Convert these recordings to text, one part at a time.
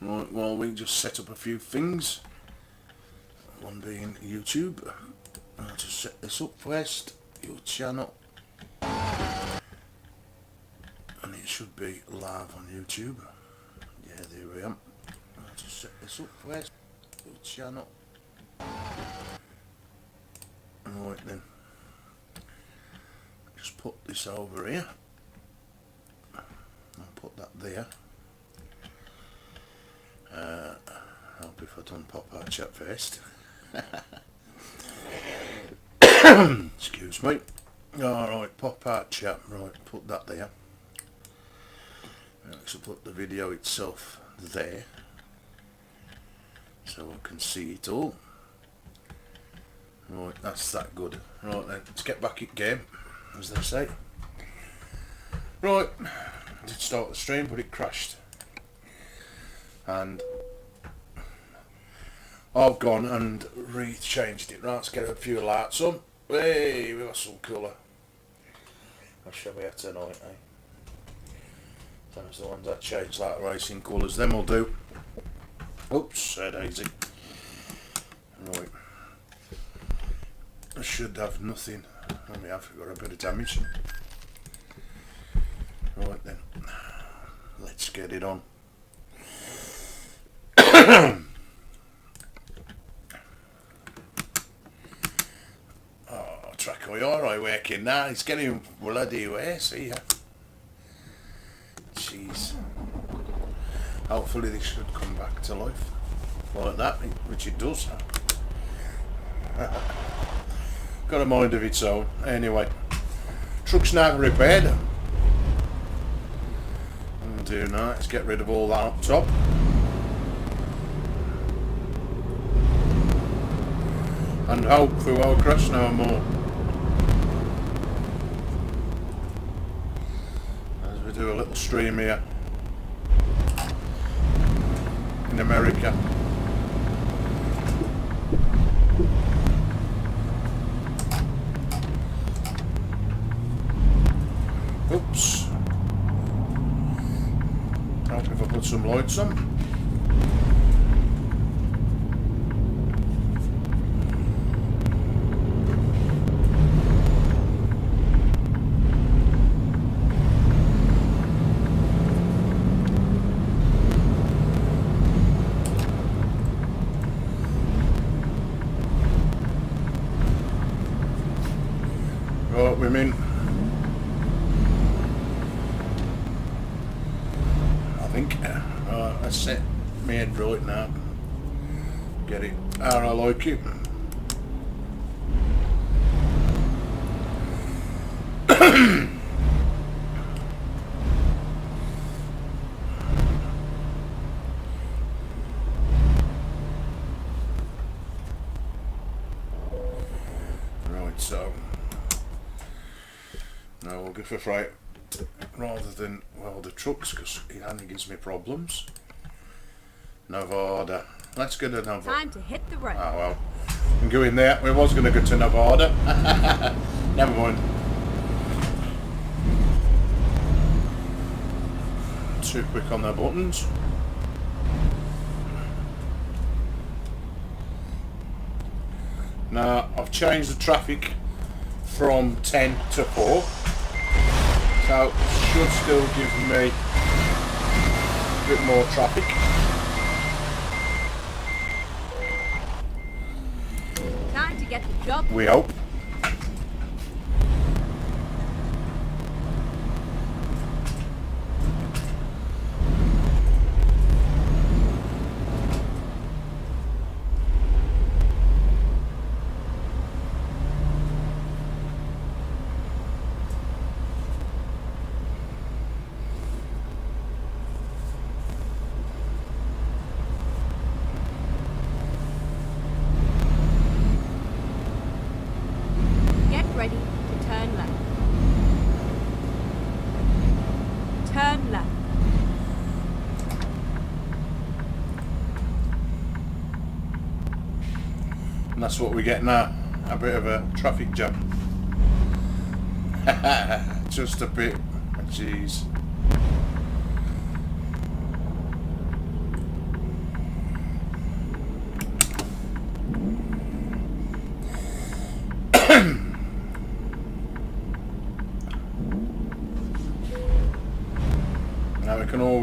Right, well, we just set up a few things. One being YouTube. I'll just set this up first. Your channel. And it should be live on YouTube. Yeah, there we are. I'll just set this up first. Your channel. Right then. Just put this over here. I'll put that there. Hope if I done pop our chat first. Excuse me. Alright, pop art chat. Right, put that there. So put the video itself there, so I can see it all. Right, that's that good. Right then, let's get back in game, as they say. Right, I did start the stream, but it crashed. And I've gone and re-changed it. Right, let's get a few lights on. Hey, we got some colour. I'll show you tonight, eh? Those are the ones that change like racing colours. Them will do. Oops, said easy. Right. I should have nothing. Only have got a bit of damage. Right then. Let's get it on. Trackir, alright working now. He's getting bloody worse here. Jeez. Hopefully this should come back to life. Like that, which it does. Got a mind of its own. Anyway. Truck's now repaired. I'll do now. Let's get rid of all that up top. And hope for our crash no more. As we do a little stream here in America. Oops. Hope if I put some lights on. Right, we're in. I think. Let's set my head right now. Get it how I like it. Right, so. Now we'll go for freight rather than welder trucks because it only gives me problems. Nevada. Let's go to Nevada. Time to hit the road. Oh well. I'm going there. We was going to go to Nevada. Never mind. Too quick on their buttons. Now I've changed the traffic from 10 to 4. So it should still give me a bit more traffic. Time to get the job. We hope. Ready to turn left. Turn left. And that's what we get now. A bit of a traffic jam. Just a bit. Jeez.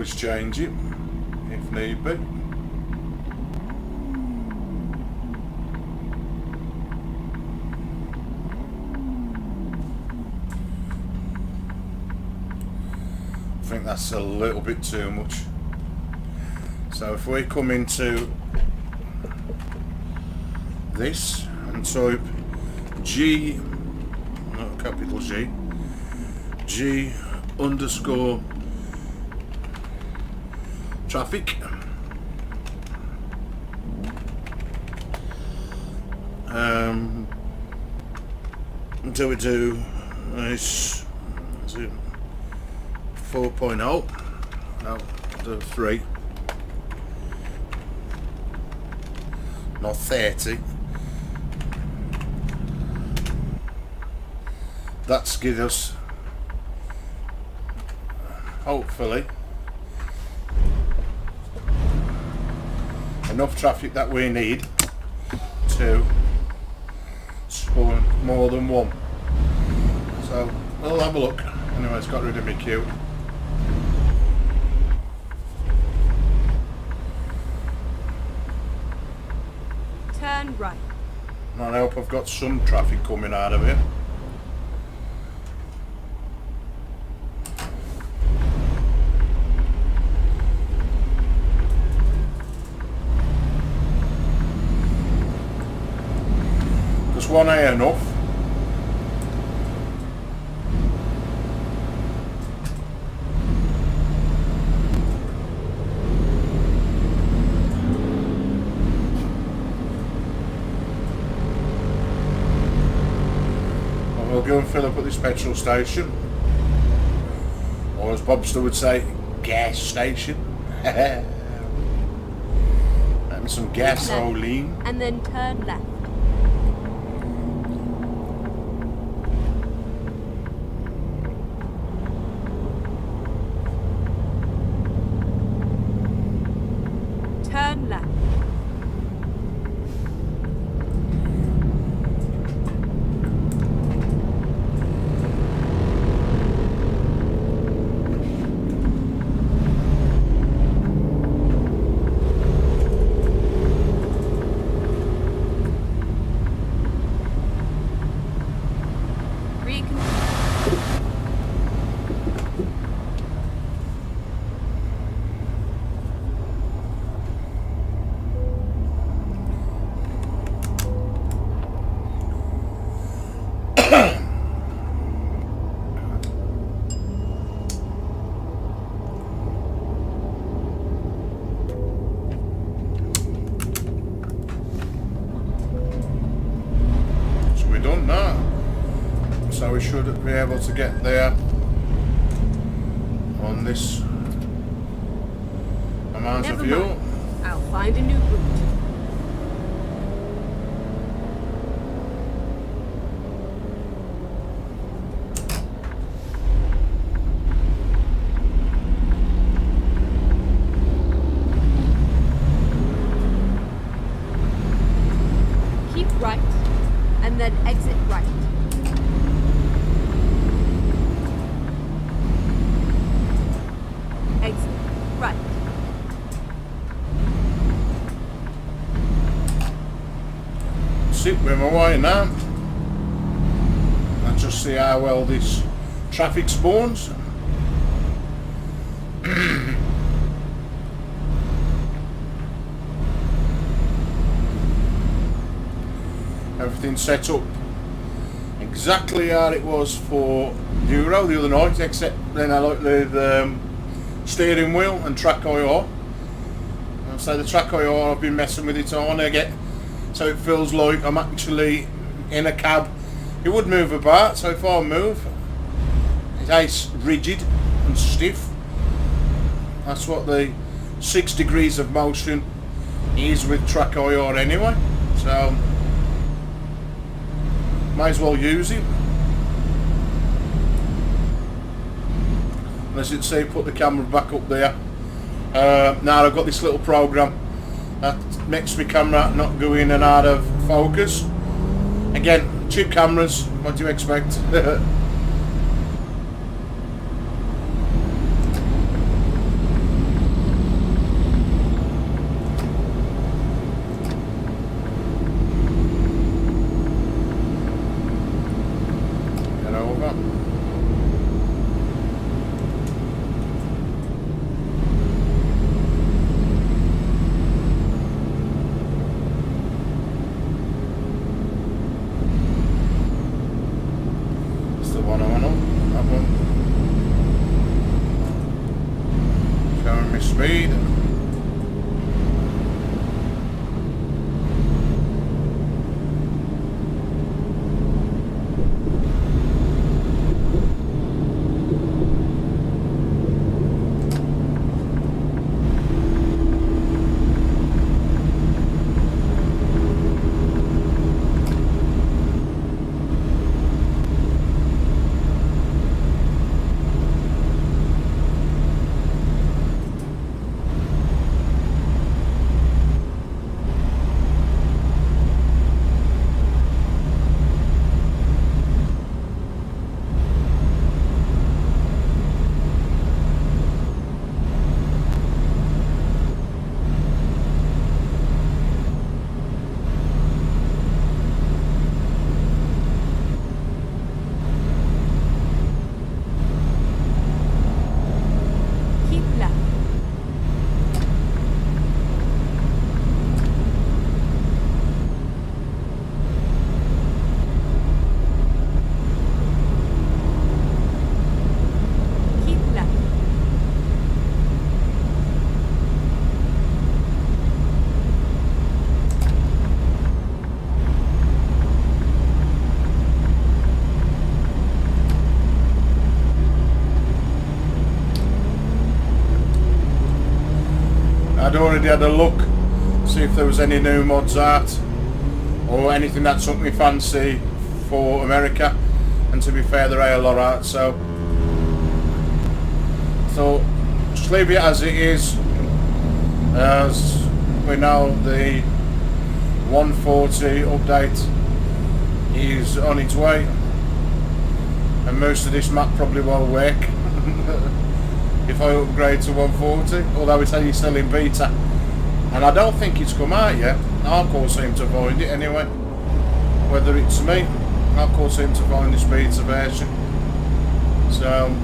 always change it if need be. I think that's a little bit too much. So if we come into this and type G, not capital G, G underscore traffic, until we do this 4.0, no, do 3, not 30. That's gives us, hopefully, enough traffic that we need to spawn more than one. So we'll have a look. Anyway, it's got rid of my queue. Turn right. And I hope I've got some traffic coming out of it. Just one A enough. We'll go and fill up at this petrol station, or as Bobster would say, gas station. And some gasoline. And then turn left. Turn left. So we should be able to get there on this amount of fuel. Never mind. I'll find a new route. Keep right, and then exit right. Exit right. Sit with my way now and just see how well this traffic spawns. Everything's set up exactly how it was for Euro the other night, except then I like the steering wheel and Trackir. So the Trackir, I've been messing with it on again, so it feels like I'm actually in a cab. It would move about, so if I move, it's rigid and stiff. That's what the 6 degrees of motion is with Trackir anyway, so might as well use it. As you can see, put the camera back up there. Now I've got this little program that makes my camera not go in and out of focus. Again, cheap cameras, what do you expect? I'd already had a look, see if there was any new mods out or anything that took me fancy for America, and to be fair there are a lot out, so I thought just leave it as it is. As we know, the 140 update is on its way, and most of this map probably won't work if I upgrade to 140, although it's only still in beta, and I don't think it's come out yet. Hardcore seem to find it anyway. Whether it's me, Hardcore seem to find this beta version. So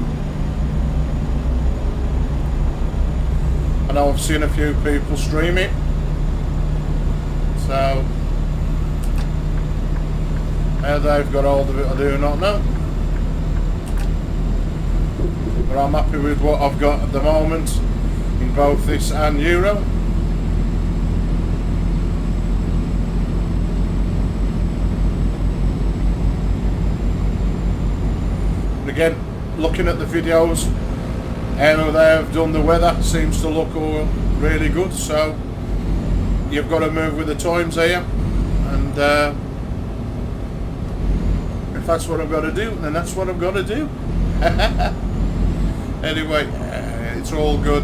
I know I've seen a few people stream it, so how they've got hold of it I do not know. But I'm happy with what I've got at the moment in both this and Euro. And again, looking at the videos, how they have done the weather seems to look all really good, so you've got to move with the times here, and if that's what I've got to do, then that's what I've got to do. Anyway, it's all good.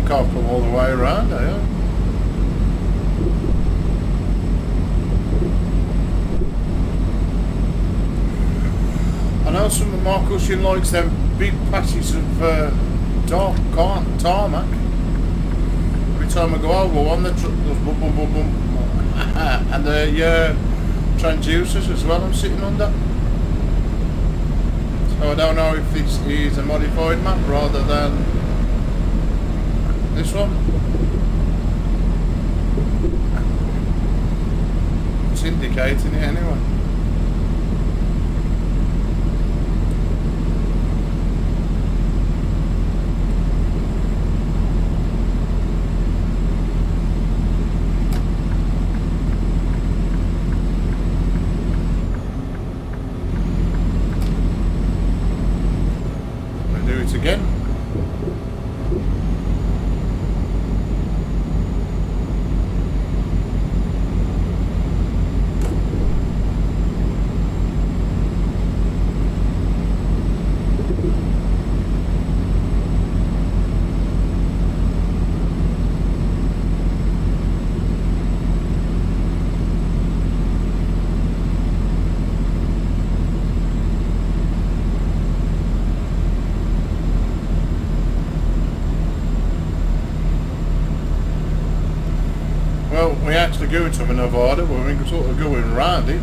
Can't come all the way around, eh? I know some of my cushion likes them big patches of dark tarmac. Every time I go over one, the truck goes boom, boom, boom, boom. And the transducers as well I'm sitting under. So I don't know if this is a modified map rather than this one. It's indicating it anyway. I'll do it again. going to Nevada, but we're sort of going round it.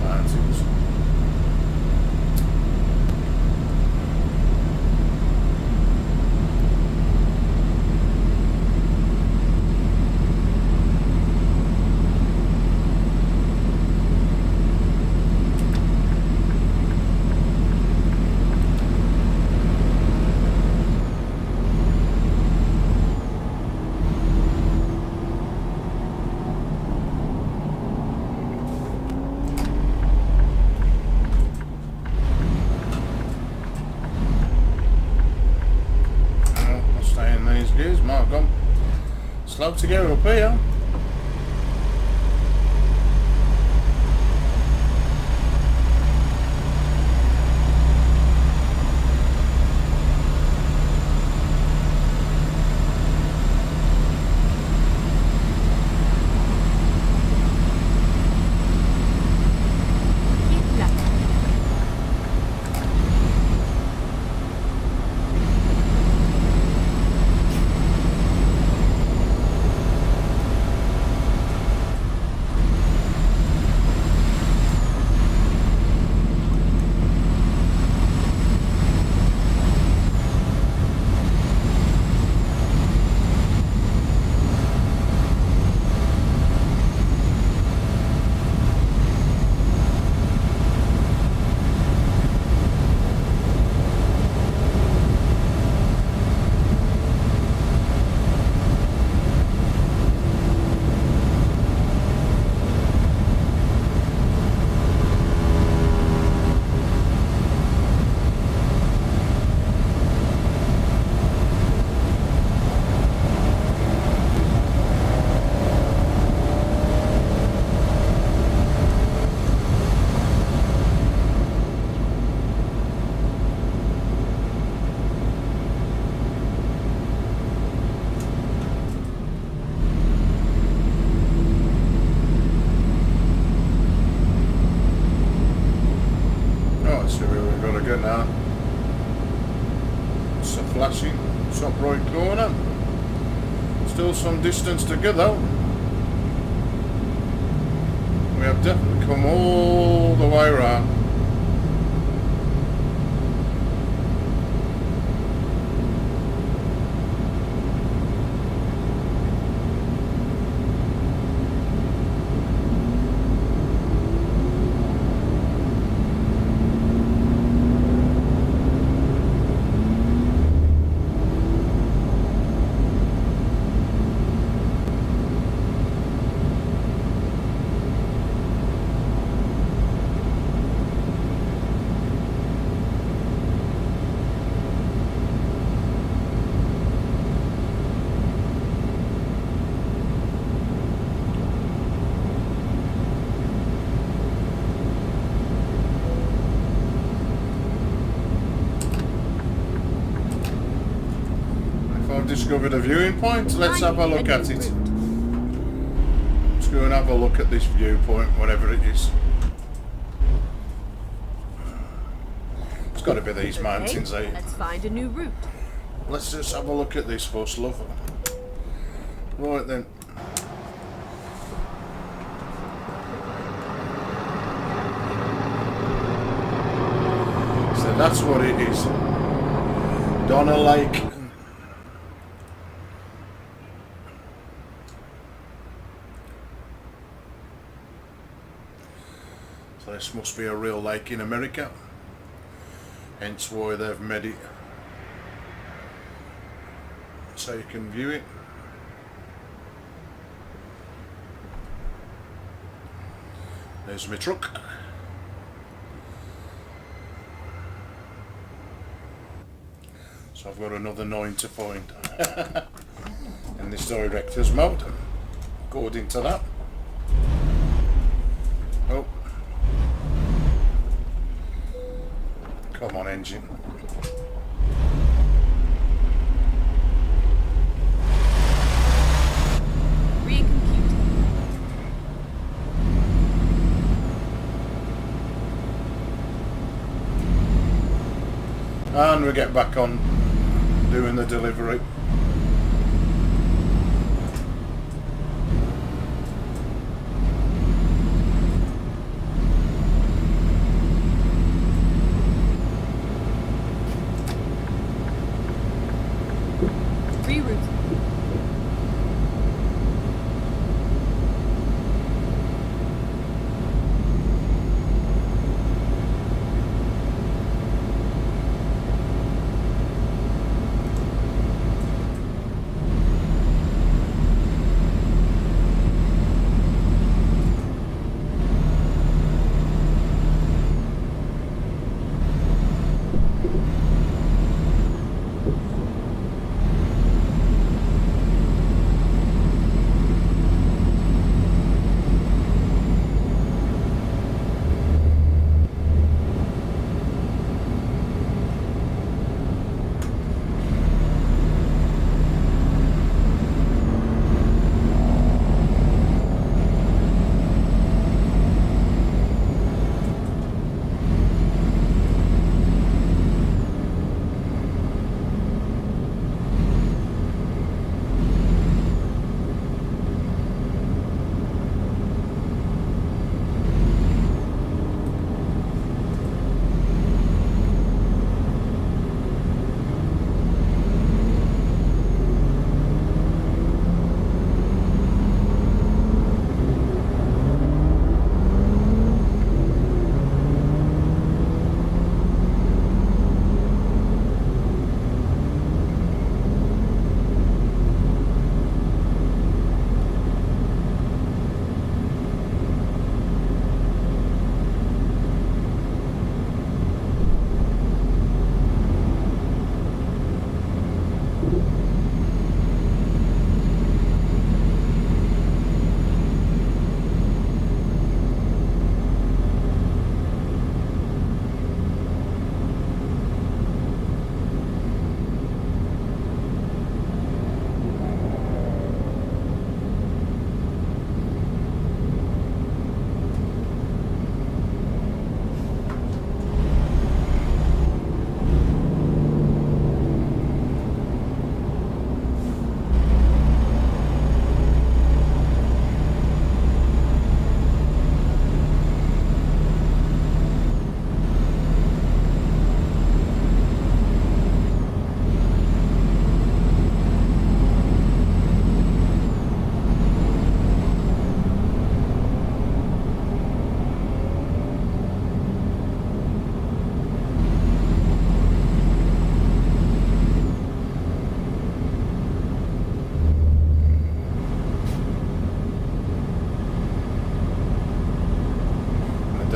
Mountains. Slow to go up here. Now it's a flashing top right corner. Still some distance to go though. We have definitely come all the way around. Discovered a viewing point. Let's have a look at it. Let's go and have a look at this viewpoint, whatever it is. It's got to be these mountains, eh? Let's find a new route. Let's just have a look at this first, love. Right then. So that's what it is. Donna Lake. So this must be a real lake in America, hence why they've made it so you can view it. There's my truck. So I've got another 9 to find in this director's mode, according to that. Oh. Come on, engine. Recompute. And we get back on doing the delivery.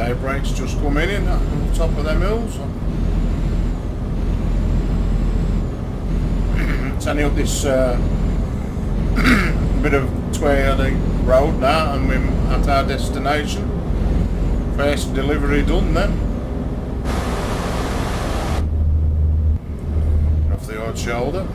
Daybreak's just coming in on the top of them hills. It's only up this bit of twirly road now, and we're at our destination. First delivery done then. Off the odd shoulder.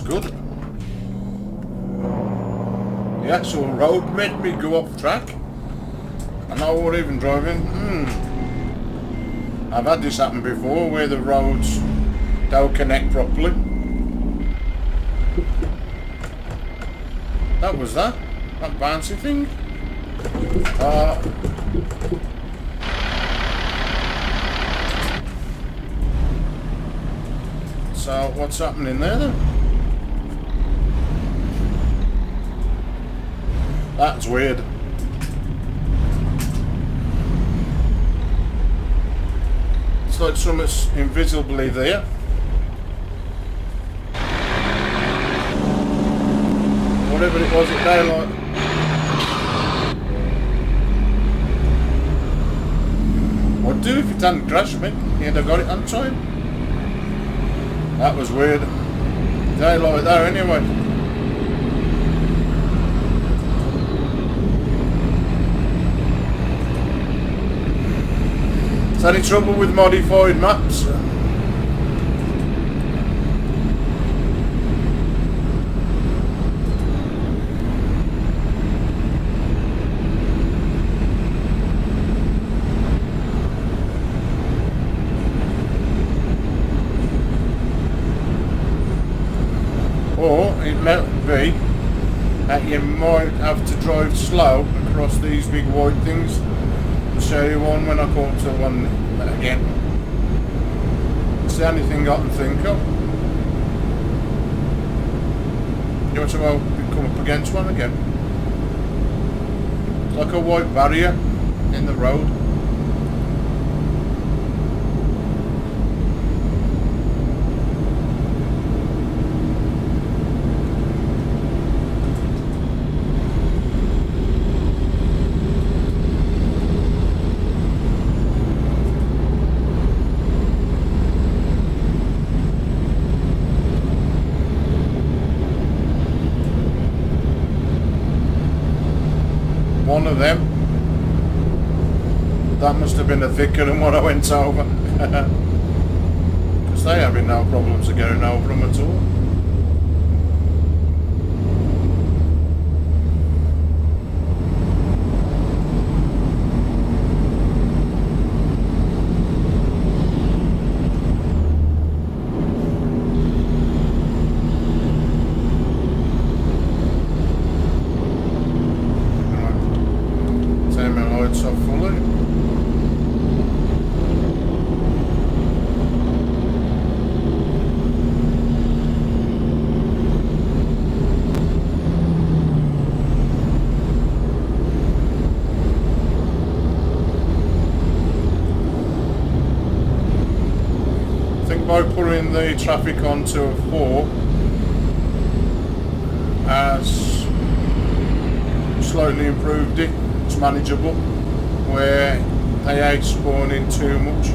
Good. The actual road made me go off track, and I wasn't even driving. I've had this happen before where the roads don't connect properly. That was that bouncy thing. So what's happening there then? That's weird. It's like something's invisibly there. Whatever it was at daylight. Would do if it hadn't crashed me. You'd have got it on time. That was weird. Daylight there anyway. Any trouble with modified maps? Or it might be that you might have to drive slow across these big white things. I'll show you one when I come to one again. It's the only thing I can think of. You want to come up against one again? It's like a white barrier in the road. One of them. That must have been a thicker than what I went over. Because they having no problems of getting over them at all. by putting the traffic onto a 4 has slightly improved it. It's manageable, where they ain't spawning too much,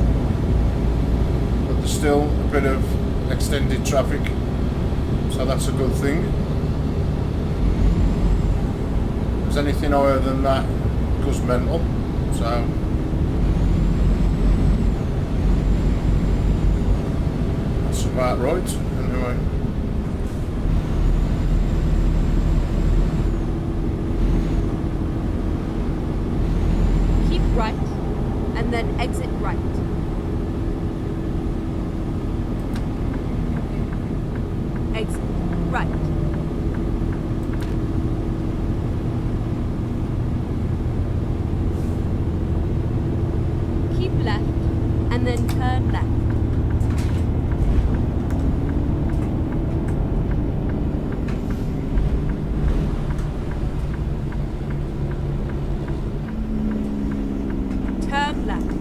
but there's still a bit of extended traffic, so that's a good thing. If there's anything higher than that, it goes mental. So that's about right. Anyway. Keep right, and then exit right. Exit right. Keep left, and then turn left. Turn left.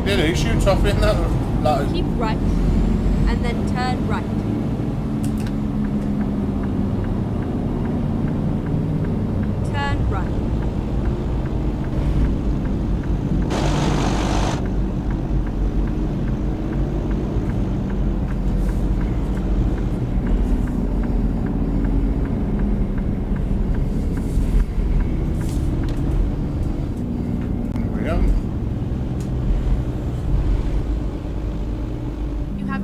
Did he shoot off in that? Like, Keep right, and then turn right. Turn right. there we go.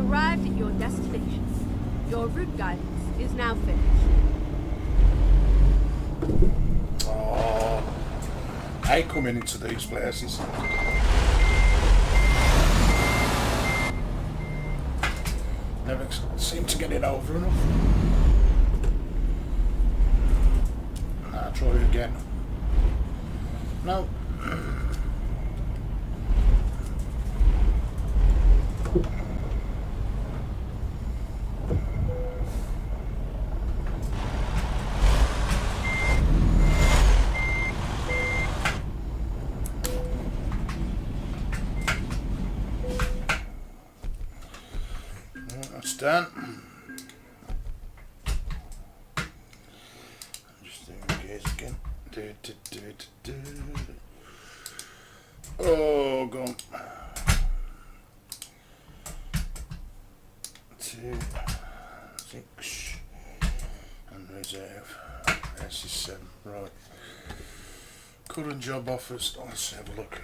Arrived at your destination. Your route guidance is now finished. Oh, I coming into these places. Never seem to get it over enough. I'll try it again. No. That's done. Just doing the gears again. Oh, gone. 2, 6, and reserve. This is 7. Right. Current job offers. Let's have a look.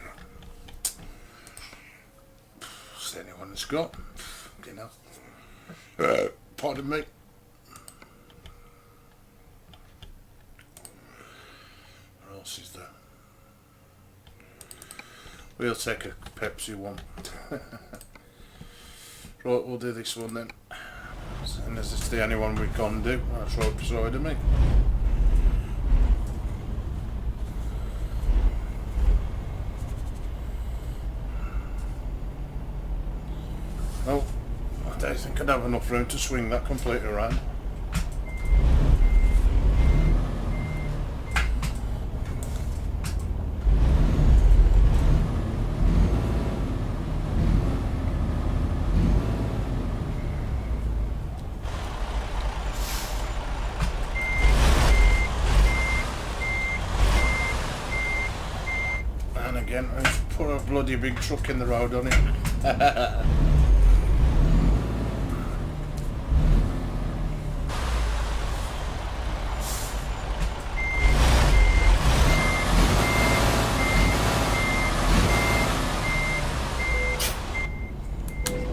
Is there anyone that's got? You know. Pardon me. What else is there? We'll take a Pepsi one. Right, we'll do this one then. And is this the only one we can do? That's right beside of me. Oh, I don't think I'd have enough room to swing that completely around. And again, I just put a bloody big truck in the road on it.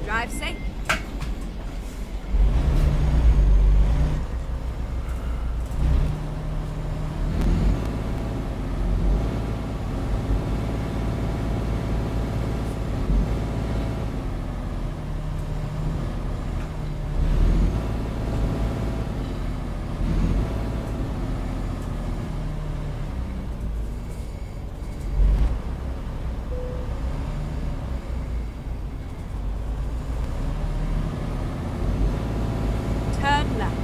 Drive safe. Turn left.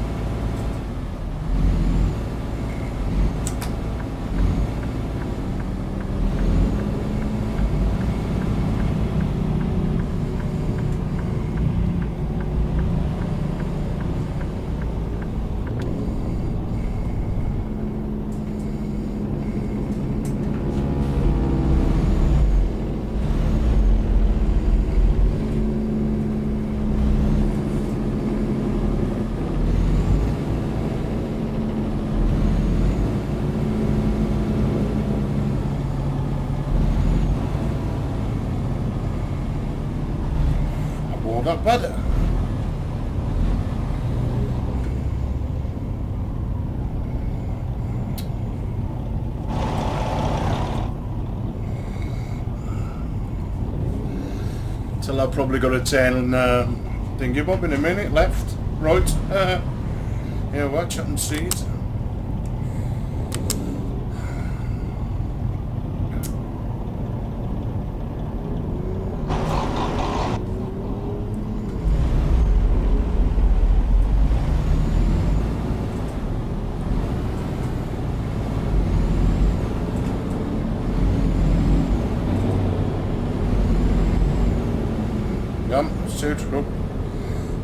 Not better. Till I've probably got a 10 thingy bob in a minute. Left, right. Yeah, watch it and see it. Look,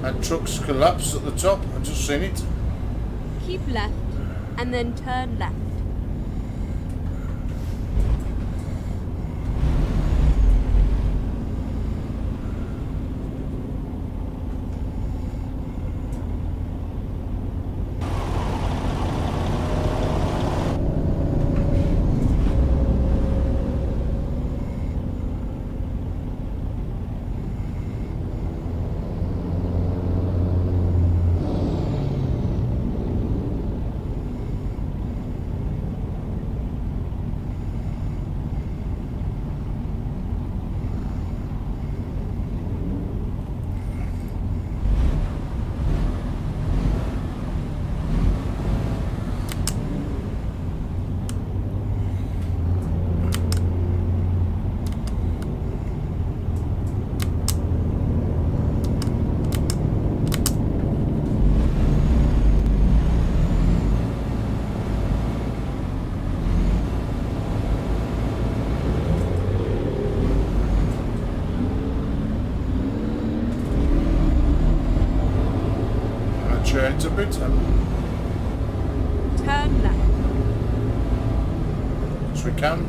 that truck's collapsed at the top. I've just seen it. Keep left and then turn left. Change a bit. Turn left. Yes, we can.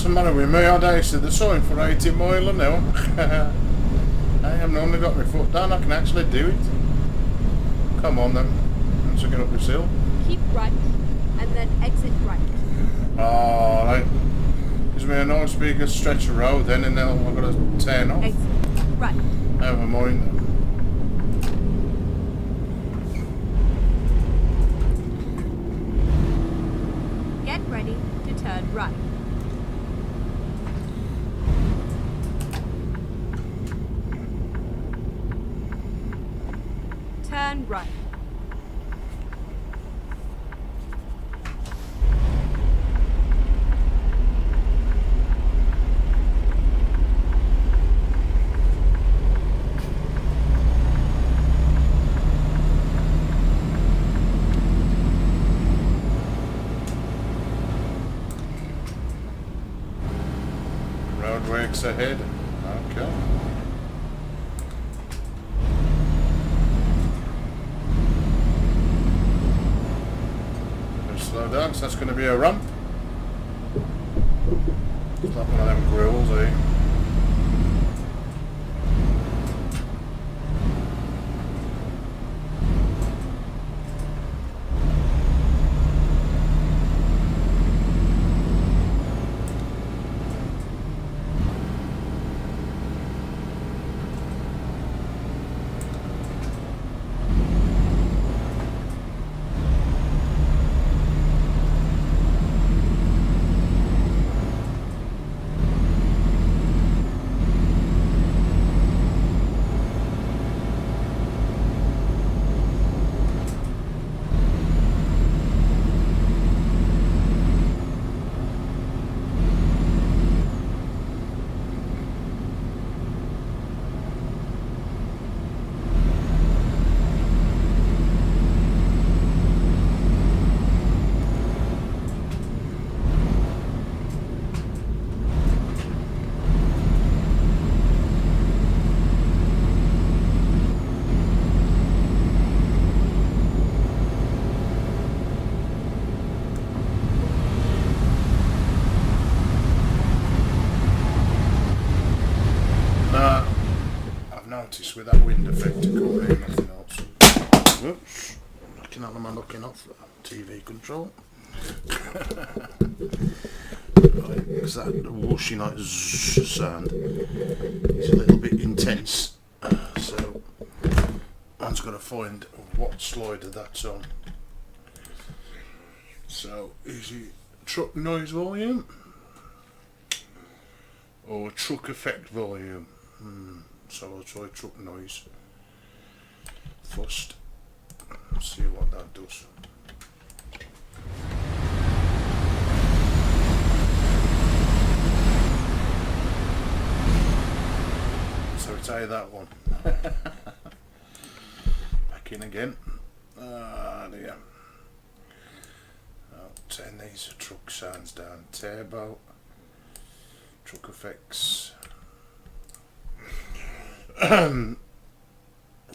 the matter with me? I tasted the sign for 80 mile now. I haven't only got my foot down, I can actually do it. Come on then, let's get up this hill. Keep right, and then exit right. Oh, right. Gives me a nice big stretch of road then, and now I've got to turn off. Exit right. Never mind then. Get ready to turn right. Turn right. Roadworks ahead. Okay. Slow down, so that's going to be a ramp. It's like one of them grills, eh? With that wind effect to come in, nothing else. Oops, looking at them and looking off that TV control. Right, because that whooshing like zzz sound is a little bit intense, so one's got to find what slider that's on. So, is it truck noise volume or truck effect volume? So I'll try truck noise first, see what that does. So it's that one. Back in again. Ah dear. I'll turn these truck sounds down. Turbo, truck effects.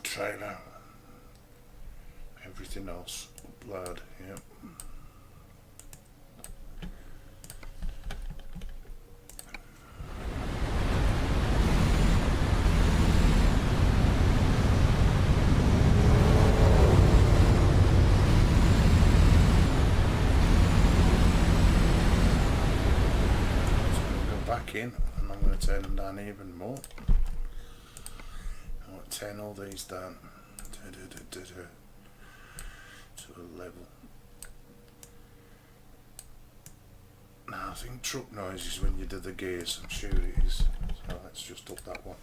Trailer, everything else, blood, yep. So I'm going to go back in and I'm going to turn them down even more. Turn all these down to a level. Now I think truck noise is when you do the gears, I'm sure it is. So let's just up that one.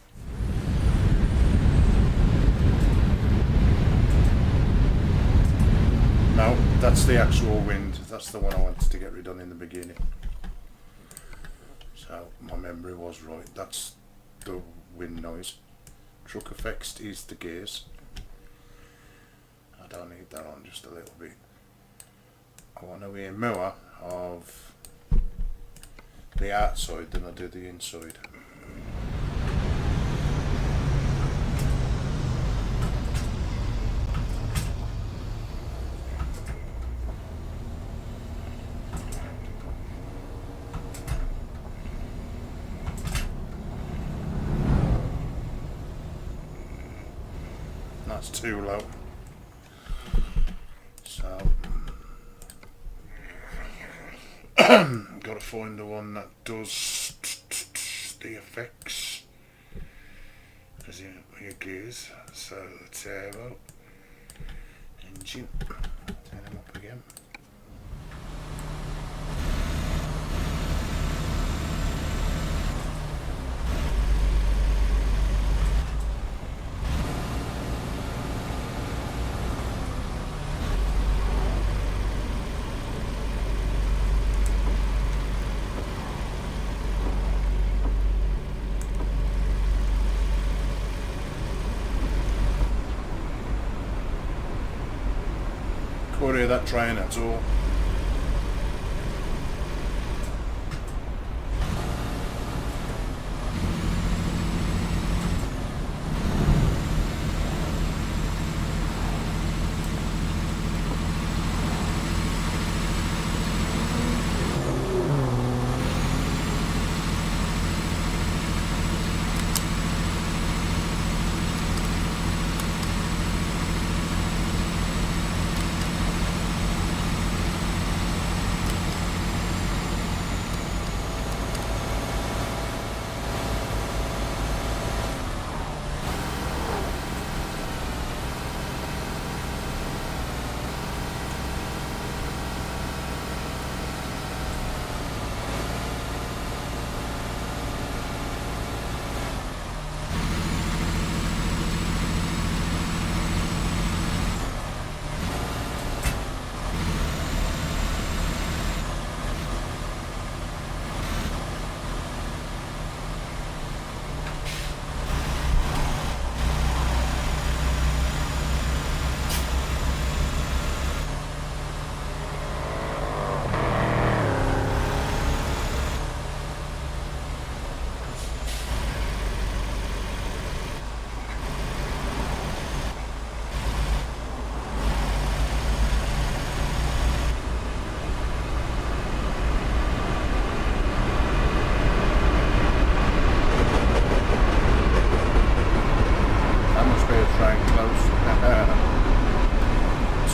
No, that's the actual wind, that's the one I wanted to get rid of in the beginning. So my memory was right, that's the wind noise. Truck effects is the gears. I don't need that on, just a little bit. I want to hear more of the outside than I do the inside. That's too low. So got to find the one that does the effects as your gears. So the turbo engine, turn them up again. Can't hear that train at all.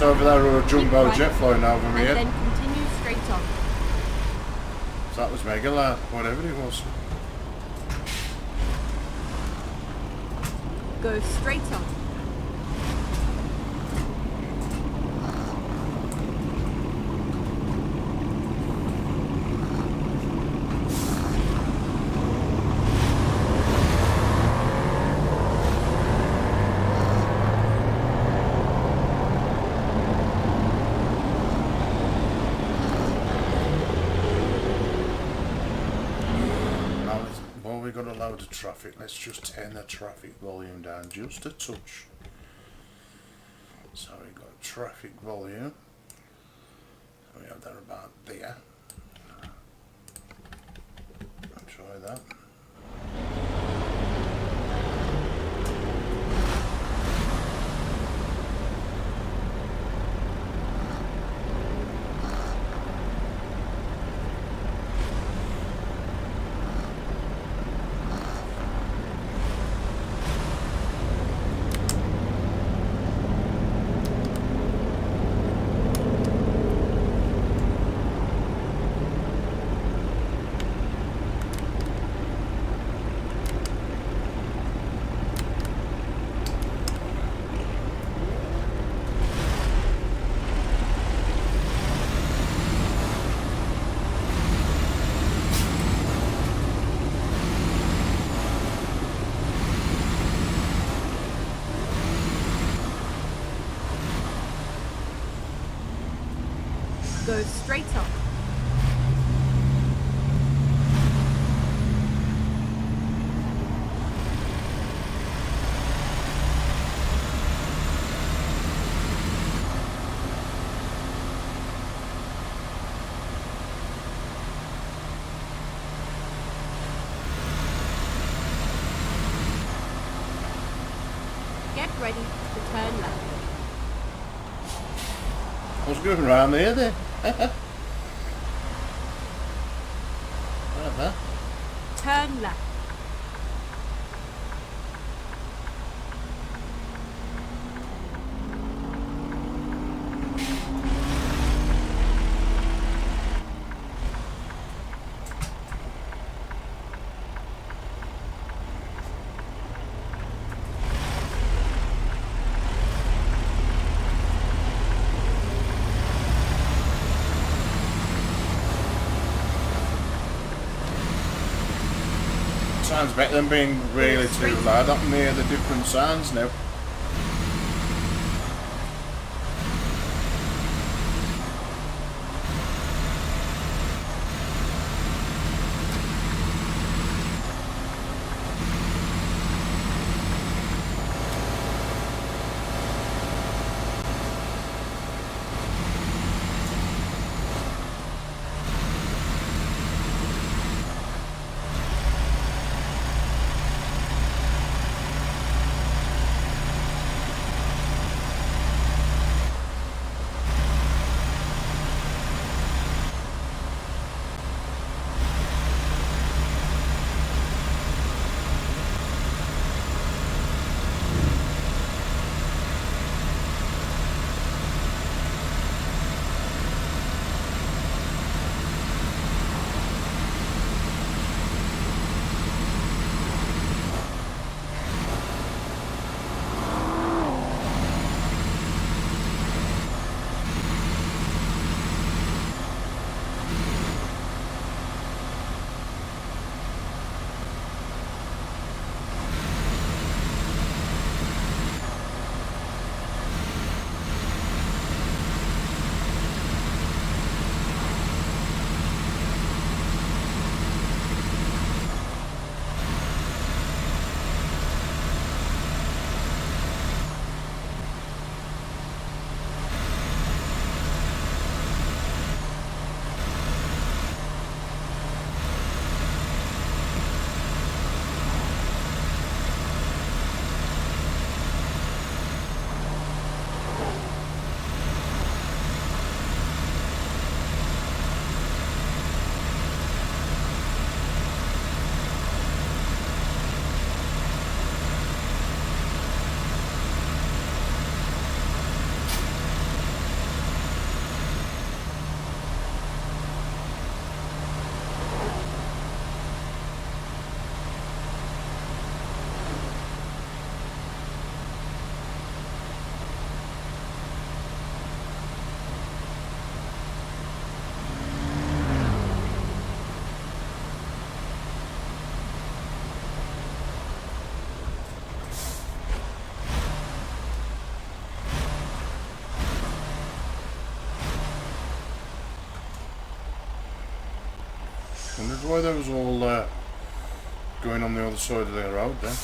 Over there or a jumbo jet flying over me. And then continue straight on. So that was mega loud, whatever it was. Go straight on. Got a load of traffic. Let's just turn the traffic volume down just a touch. So we've got traffic volume. So we have that about there. I'll try that. Go straight on. Get ready to turn left. I was going around there. Turn left. sounds better than being really too loud. I can hear the different sounds now. Wondered why that was all going on the other side of the road then.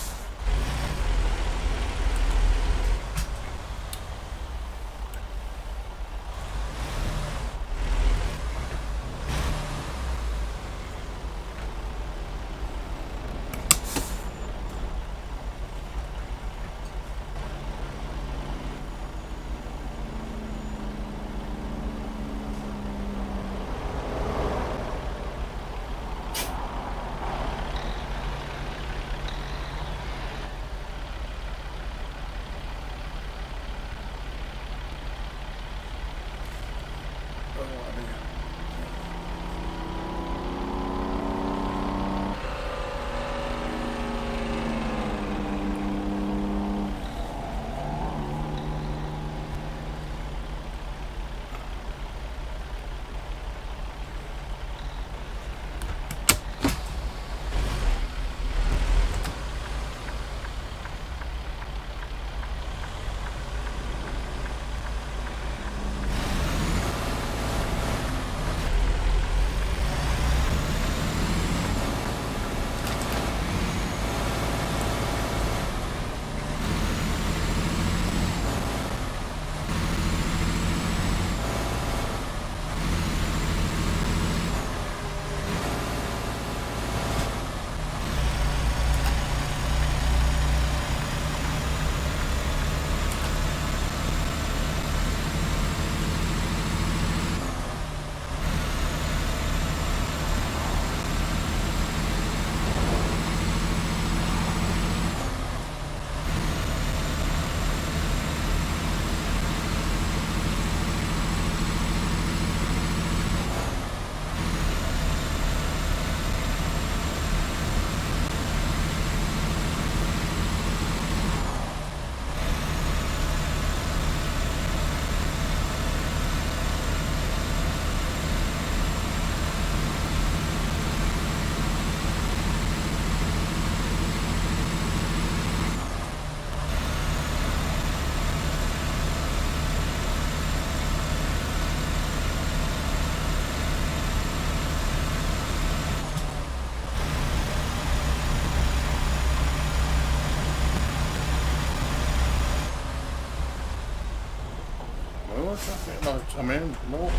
more traffic lights. I mean, more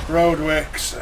roadworks.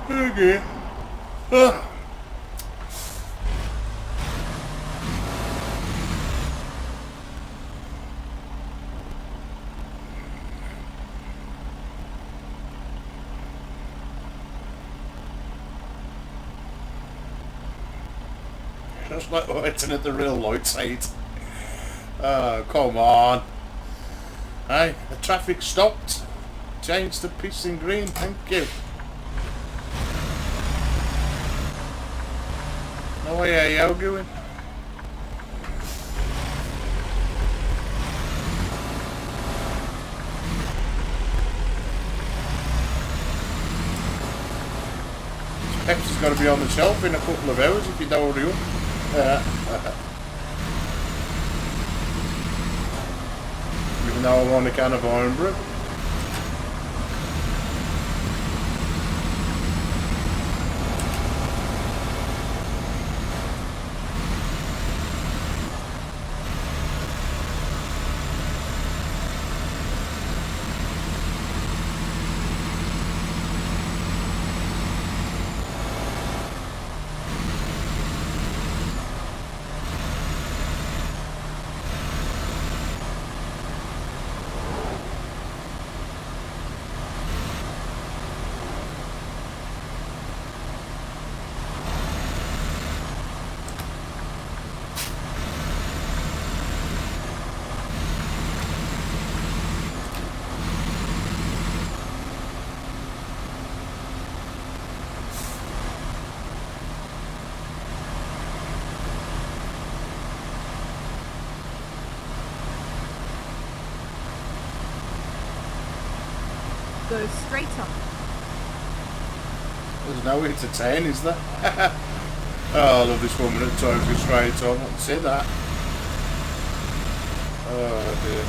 Okay. Just like waiting at the real light side. Oh, come on. Hey, the traffic stopped. Changed to pissing green, thank you. No way are you arguing? Pepsi's got to be on the shelf in a couple of hours if you don't hurry up. Even though I want a can of Handbreak. Go straight on. There's no way to 10, is there? Oh, I love this woman at times go straight on. I say that. Oh dear.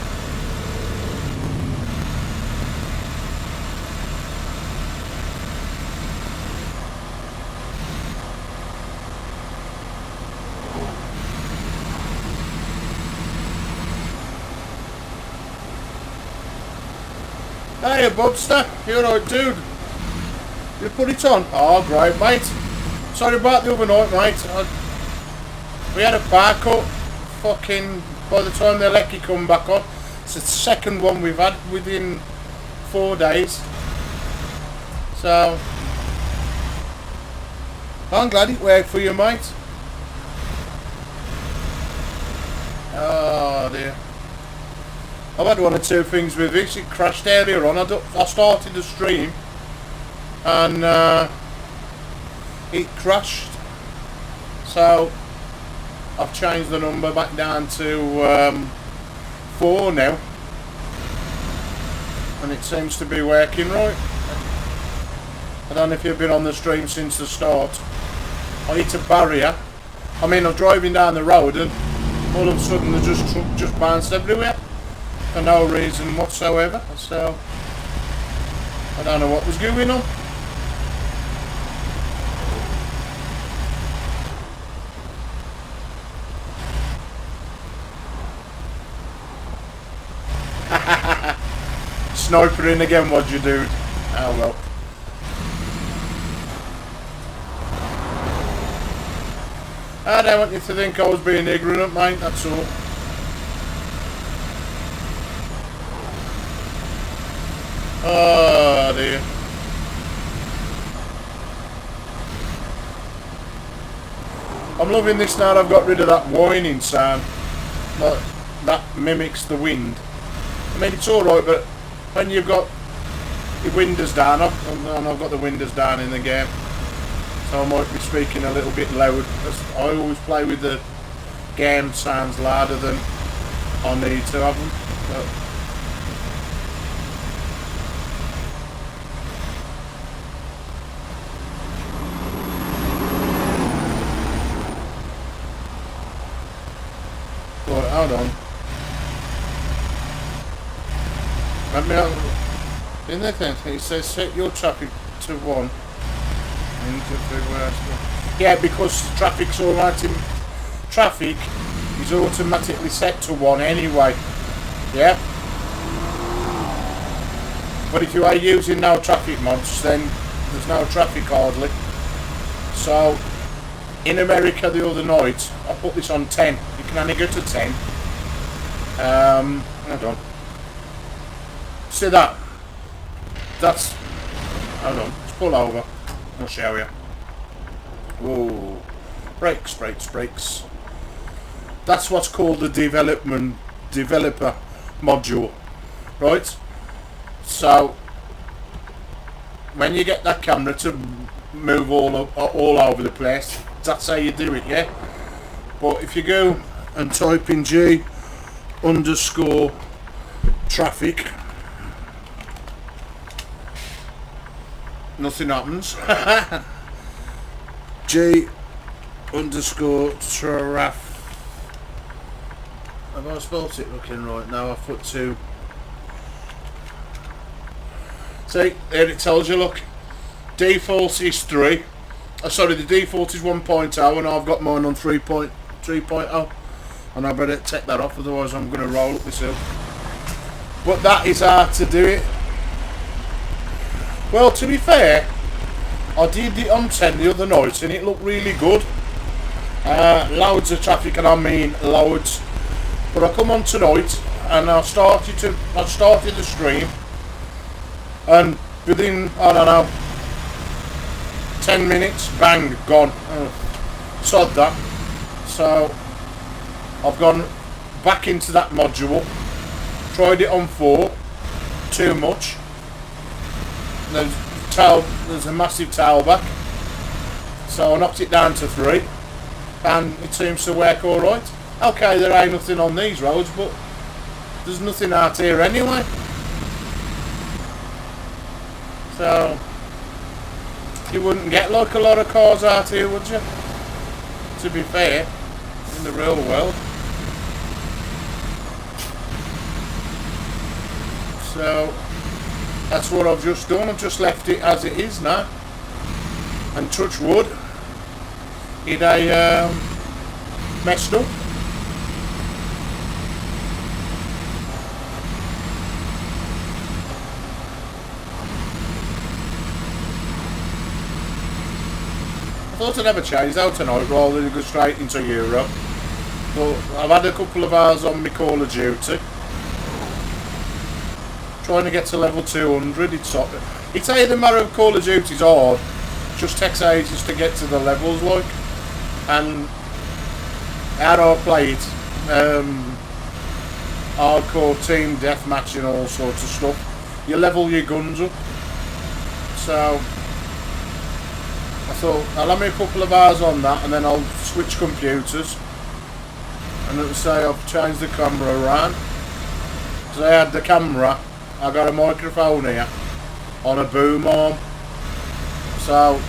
Hey, Bobster, you alright, dude? You put it on? Oh, great, mate. Sorry about the other night, mate. We had a bar cut. Fucking, by the time the lecky come back on, it's the second one we've had within 4 days. So, I'm glad it worked for you, mate. Oh, dear. I've had one or two things with this. It crashed earlier on. I started the stream and it crashed. So I've changed the number back down to 4 now. And it seems to be working right. I don't know if you've been on the stream since the start. I hit a barrier. I mean, I'm driving down the road and all of a sudden the truck just bounced everywhere. For no reason whatsoever, so I don't know what was going on. Sniper in again, what'd you do? Oh well. I don't want you to think I was being ignorant, mate, that's all. Oh dear. I'm loving this now. I've got rid of that whining sound that mimics the wind. I mean, it's alright, but when you've got the windows down, and I've got the windows down in the game, so I might be speaking a little bit loud. I always play with the game sounds louder than I need to have them. Right, hold on. Let me have, in the thing, it says set your traffic to 1. Yeah, because traffic's alright in traffic is automatically set to 1 anyway. Yeah. But if you are using no traffic mods, then there's no traffic hardly. So in America the other night I put this on 10. You can only go to 10. Hold on. See that? That's, hold on, let's pull over. I'll show you. Whoa. Brakes. That's what's called the developer module. Right? So when you get that camera to move all over the place, that's how you do it, yeah? But if you go and type in G_traffic, nothing happens. G_traf. Have I spelt it looking right now? I've put 2. See, there it tells you, look. Default is 3. Sorry, the default is 1.0 and I've got mine on 3.0. And I better take that off, otherwise I'm going to roll up myself. But that is how to do it. Well, to be fair, I did it on 10 the other night and it looked really good. Loads of traffic, and I mean loads. But I come on tonight and I started the stream, and within, I don't know, 10 minutes, bang, gone. Sod that. So I've gone back into that module, tried it on 4, too much. There's a massive tailback, so I knocked it down to 3 and it seems to work alright. Okay, there ain't nothing on these roads, but there's nothing out here anyway, so you wouldn't get like a lot of cars out here, would you? To be fair, in the real world. So that's what I've just done. I've just left it as it is now, and touch wood, it messed up. I thought I'd have a change out tonight rather than go straight into Europe, but I've had a couple of hours on my Call of Duty. Trying to get to level 200, it's either matter of Call of Duty's hard, just takes ages to get to the levels, like. And how do I play it? Hardcore team deathmatch and all sorts of stuff. You level your guns up. So I thought I'll have me a couple of hours on that, and then I'll switch computers. And it'll say I've changed the camera around. So I had the camera. I got a microphone here on a boom arm, so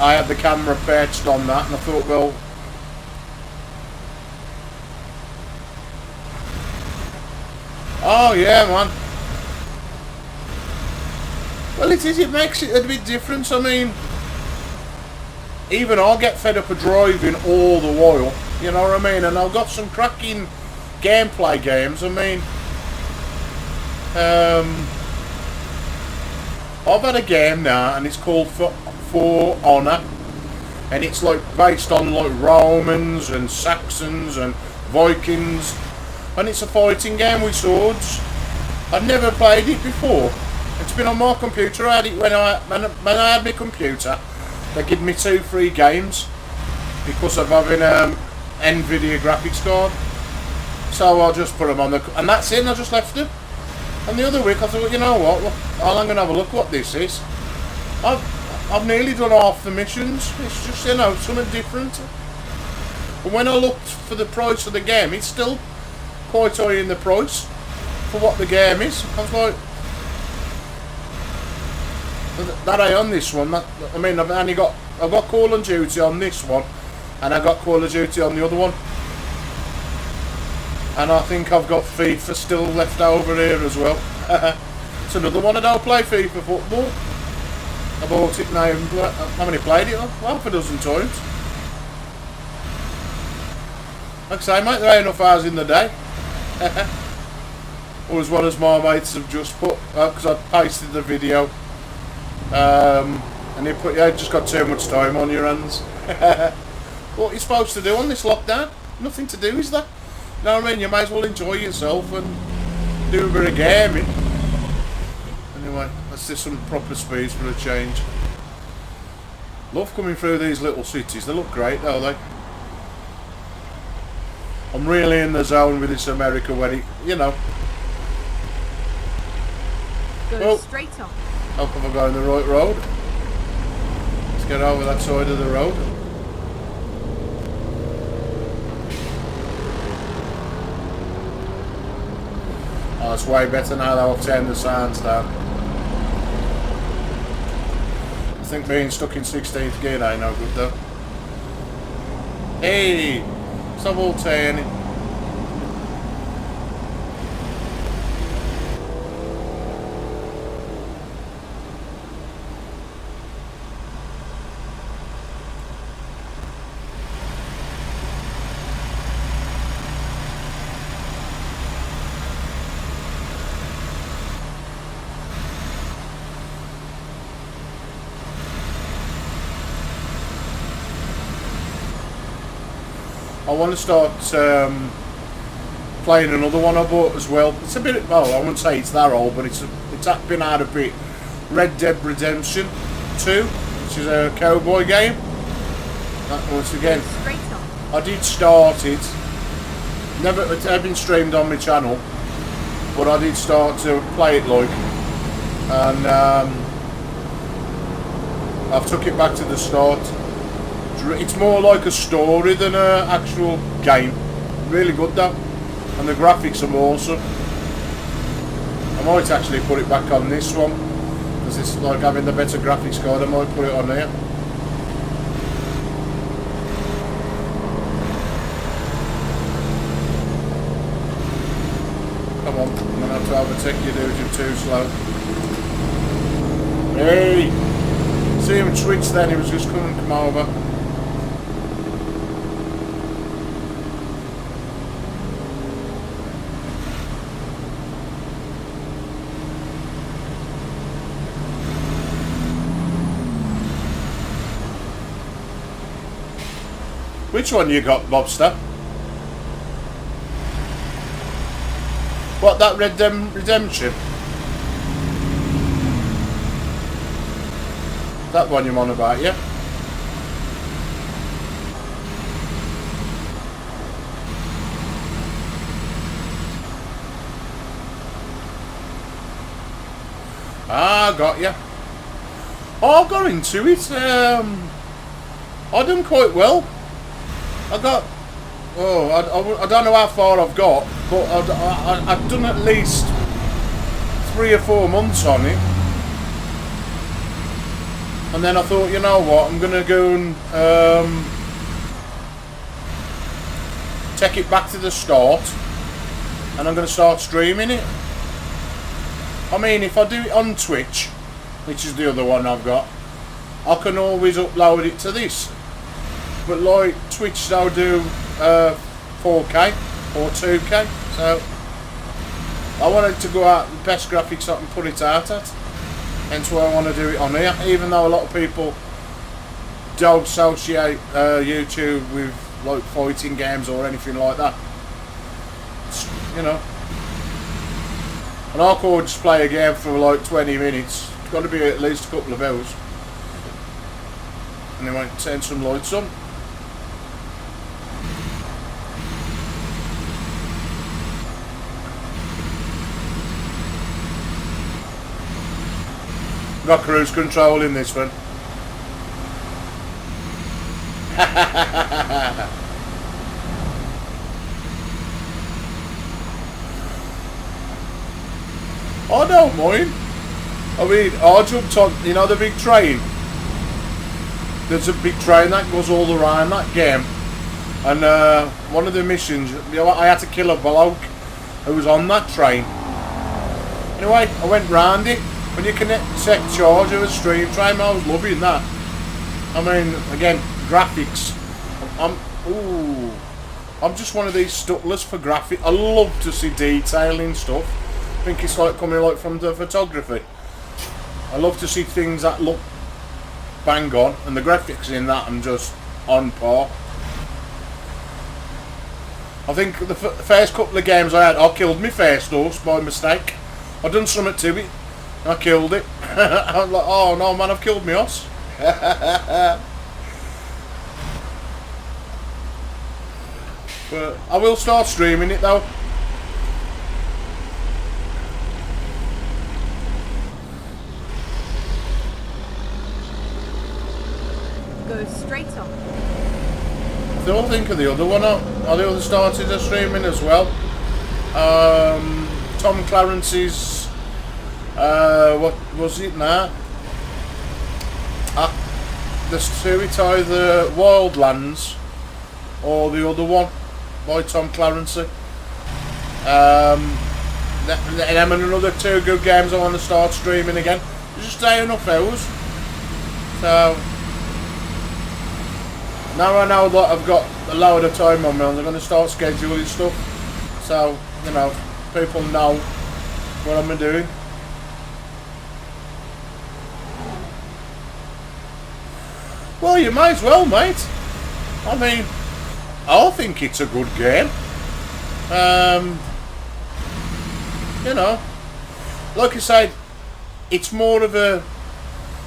I had the camera perched on that, and I thought, well, oh yeah, man. Well, it makes it a bit different. I mean, even I get fed up of driving all the while, you know what I mean? And I've got some cracking gameplay games. I mean, I've had a game now, and it's called For Honor, and it's like based on like Romans and Saxons and Vikings, and it's a fighting game with swords. I've never played it before. It's been on my computer. I had it when I had my computer. They give me 2 free games because of having NVIDIA graphics card. So I just put them on and that's it. And I just left them. And the other week I thought, you know what, I'm going to have a look what this is. I've nearly done half the missions. It's just, you know, something different. And when I looked for the price of the game, it's still quite high in the price for what the game is. I was like, that ain't on this one. I mean, I've got Call of Duty on this one, and I got Call of Duty on the other one. And I think I've got FIFA still left over here as well. It's another one. I don't play FIFA football. I bought it now. How many played it? Half a dozen times. Like I say, mate, there ain't enough hours in the day. Or as well as my mates have just put, because I pasted the video. And they put, you just got too much time on your hands. What are you supposed to do on this lockdown? Nothing to do, is there? You know what I mean? You may as well enjoy yourself and do a bit of gaming. Anyway, let's do some proper speeds for a change. Love coming through these little cities. They look great, don't they? I'm really in the zone with this America when it, you know. Go straight on. Hope I'm going the right road. Let's get over that side of the road. Oh, it's way better now that I've turned the sounds down. I think being stuck in 16th gear ain't no good though. Hey! Stop all turning. I want to start playing another one I bought as well. It's a bit, well, I wouldn't say it's that old, but it's been out a bit. Red Dead Redemption 2, which is a cowboy game. Once again, I did start it. It had been streamed on my channel, but I did start to play it like, and I've took it back to the start. It's more like a story than an actual game. Really good though, and the graphics are awesome. I might actually put it back on this one because it's like having the better graphics card. I might put it on here. Come on, I'm gonna have to overtake you, dude. You're too slow. Hey, see him twitch then. He was just coming to come over. Which one you got, Bobster? What, that Red Dead Redemption? That one you're on about, yeah? Ah, got ya. Oh, I got into it. I done quite well. I got, I don't know how far I've got, but I've done at least 3 or 4 months on it. And then I thought, you know what, I'm going to go and take it back to the start, and I'm going to start streaming it. I mean, if I do it on Twitch, which is the other one I've got, I can always upload it to this. But like Twitch, they'll do 4K or 2K, so I wanted to go out with the best graphics I can put it out at. Hence why I want to do it on here, even though a lot of people don't associate YouTube with like fighting games or anything like that. It's, you know, and I could just play a game for like 20 minutes. It's got to be at least a couple of hours. Anyway, turn some lights on. Got cruise control in this one. I don't mind. I mean, I jumped on, you know, the big train. There's a big train that goes all around that game. And one of the missions, you know, I had to kill a bloke who was on that train. Anyway, I went round it. When you connect set charge of a stream train, I was loving that. I mean, again, graphics. I'm just one of these sticklers for graphics. I love to see detail in stuff. I think it's like coming like from the photography. I love to see things that look bang on, and the graphics in that I'm just on par. I think the first couple of games I had, I killed my first horse by mistake. I done something to it, I killed it. I was like, oh no man, I've killed my horse. But I will start streaming it though. Go straight on. Still think of the other one. Are the other started a streaming as well? Tom Clarence's what was it now? There's two. It's either Wildlands or the other one by Tom Clarency. Then another two good games I want to start streaming again. There's just day enough hours. So now I know that I've got a load of time on me, I'm going to start scheduling stuff. So, you know, people know what I'm doing. Well, you might as well, mate. I mean, I think it's a good game. You know, like I said, it's more of a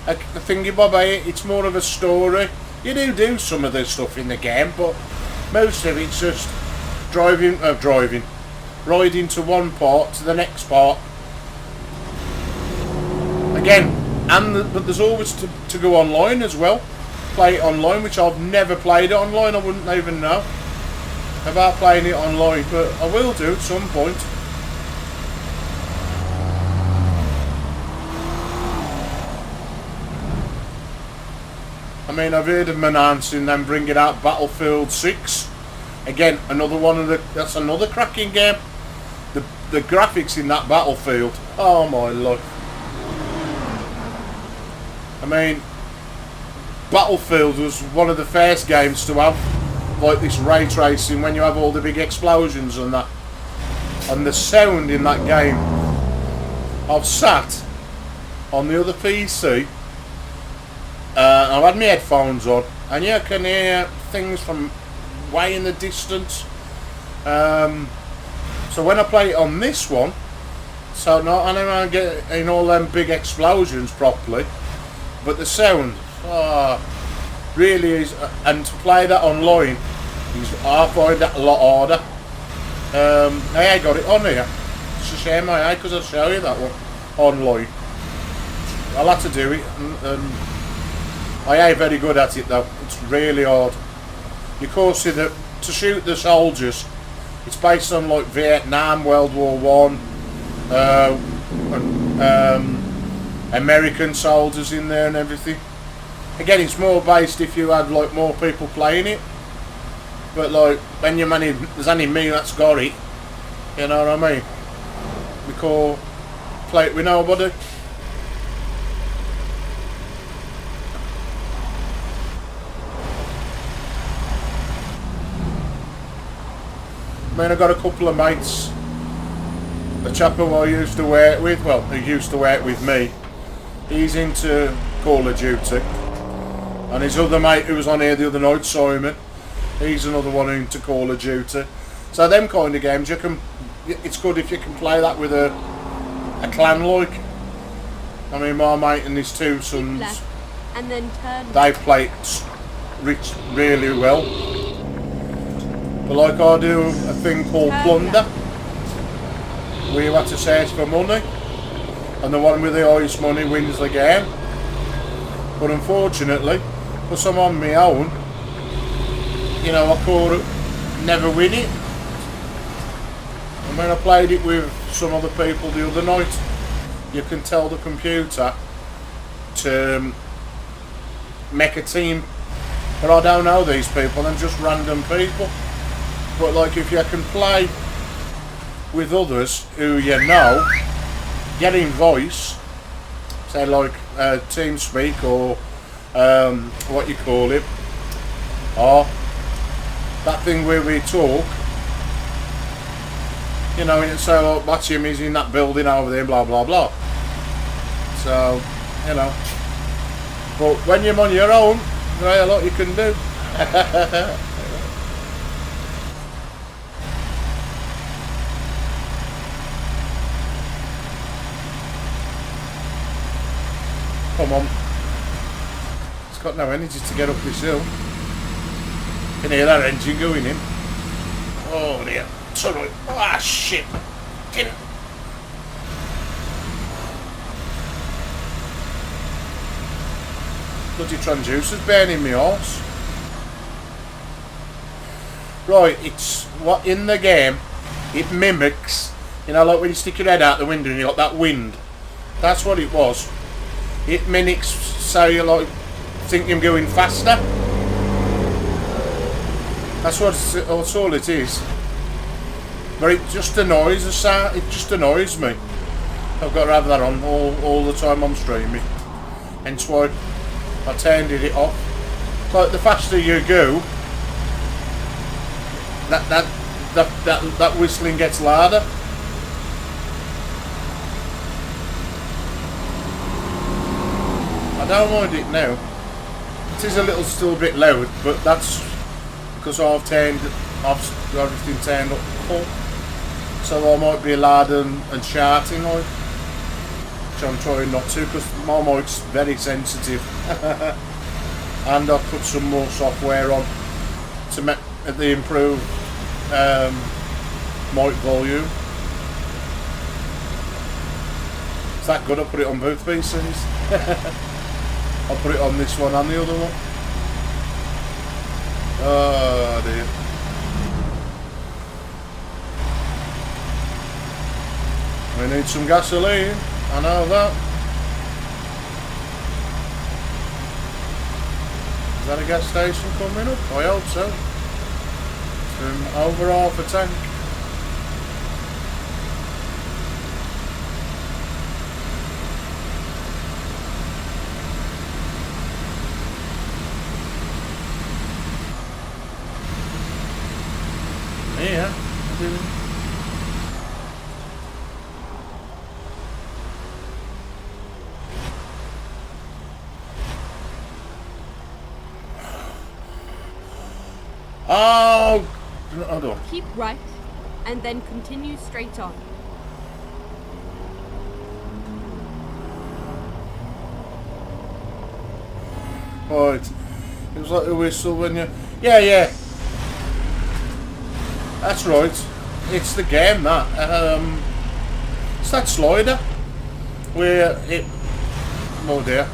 thingy bob. It's more of a story. You do some of the stuff in the game, but most of it's just riding to one part to the next part. Again, but there's always to go online as well. Play it online, which I've never played it online. I wouldn't even know about playing it online, but I will do at some point. I mean, I've heard of them announcing them bringing out Battlefield 6. Again, another one of that's another cracking game. The graphics in that Battlefield, oh my lord. I mean, Battlefield was one of the first games to have like this ray tracing when you have all the big explosions and that. And the sound in that game, I've sat on the other PC, I've had my headphones on, and you can hear things from way in the distance. So when I play it on this one, so not only am I getting all them big explosions properly, but the sound really is, and to play that online, I find that a lot harder. I ain't got it on here. It's a shame I ain't, because I'll show you that one online. I'll have to do it, and I ain't very good at it though. It's really hard. You course that to shoot the soldiers, it's based on like Vietnam, World War One, American soldiers in there and everything. Again, it's more based if you had like more people playing it. But like when there's only me that's got it. You know what I mean? We play it with nobody. I mean, I got a couple of mates. The chap who I used to work with, well, who used to work with me, he's into Call of Duty. And his other mate who was on here the other night, Simon, he's another one into Call of Duty. So them kind of games, it's good if you can play that with a clan like. I mean, my mate and his two sons, and then they play it really well. But like I do a thing called Plunder, where you have to search for money. and the one with the highest money wins the game. But unfortunately, because I'm on my own, you know, I could never win it. And when I played it with some other people the other night, you can tell the computer to make a team. But I don't know these people, they're just random people. But like, if you can play with others who you know, get in voice, say like TeamSpeak or what you call it, or that thing where we talk, you know, and say, oh, that's him, he's in that building over there, blah blah blah. So, you know, but when you're on your own, there's a lot you can do. Come on. It's got no energy to get up this hill. Can hear that engine going in. Oh dear. Sorry. Ah, shit. Get it. Bloody transducer's burning me horse. Right, it's what in the game it mimics, you know, like when you stick your head out the window and you got that wind. That's what it was. It mimics, so you like think you're going faster. That's all it is. But it just annoys us. It just annoys me. I've got to have that on all the time I'm streaming. Hence why I turned it off. Like the faster you go, that whistling gets louder. I don't mind it now. It is a little still a bit loud, but that's because I've got everything turned up full. So I might be loud and shouting like, which I'm trying not to because my mic's very sensitive. And I've put some more software on to make the improved mic volume. Is that good? I put it on both PCs. I'll put it on this one and the other one. Oh dear. We need some gasoline, I know that. Is that a gas station coming up? I hope so. It's over half a tank. Yeah. Oh, hold on. Keep right, and then continue straight on. Right. It was like a whistle when you... Yeah. That's right. It's the game that. It's that slider where it. Oh dear.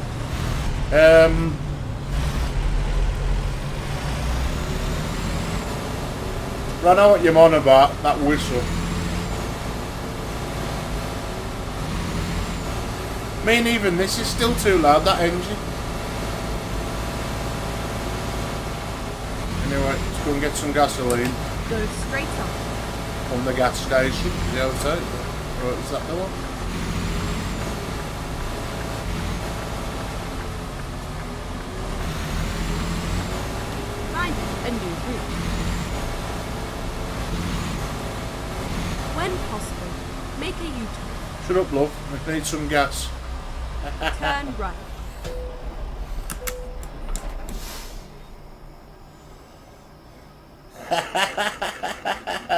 I know what you're on about, that whistle. I mean, even this is still too loud, that engine. Anyway, let's go and get some gasoline. Go straight on. From the gas station, the outside. Right, is that the one? Find a new route. When possible, make a U-turn. Shut up, love. We need some gas. Turn right.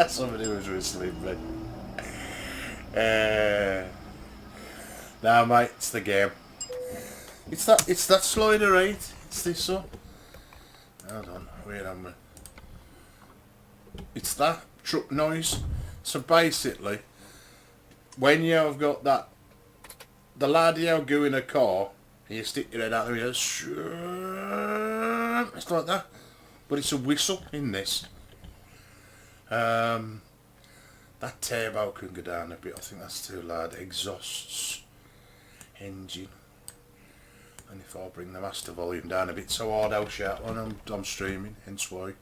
Somebody was whistling, but nah, mate, it's the game. It's that slider, right? It's this one. Hold on, where am I? It's that truck noise. So basically, when you've got that the laddie go in a car and you stick your head out there and you go, it's like that. But it's a whistle in this. That turbo can go down a bit. I think that's too loud. Exhausts, engine. And if I bring the master volume down a bit, so hard I'll shout when I'm streaming, hence why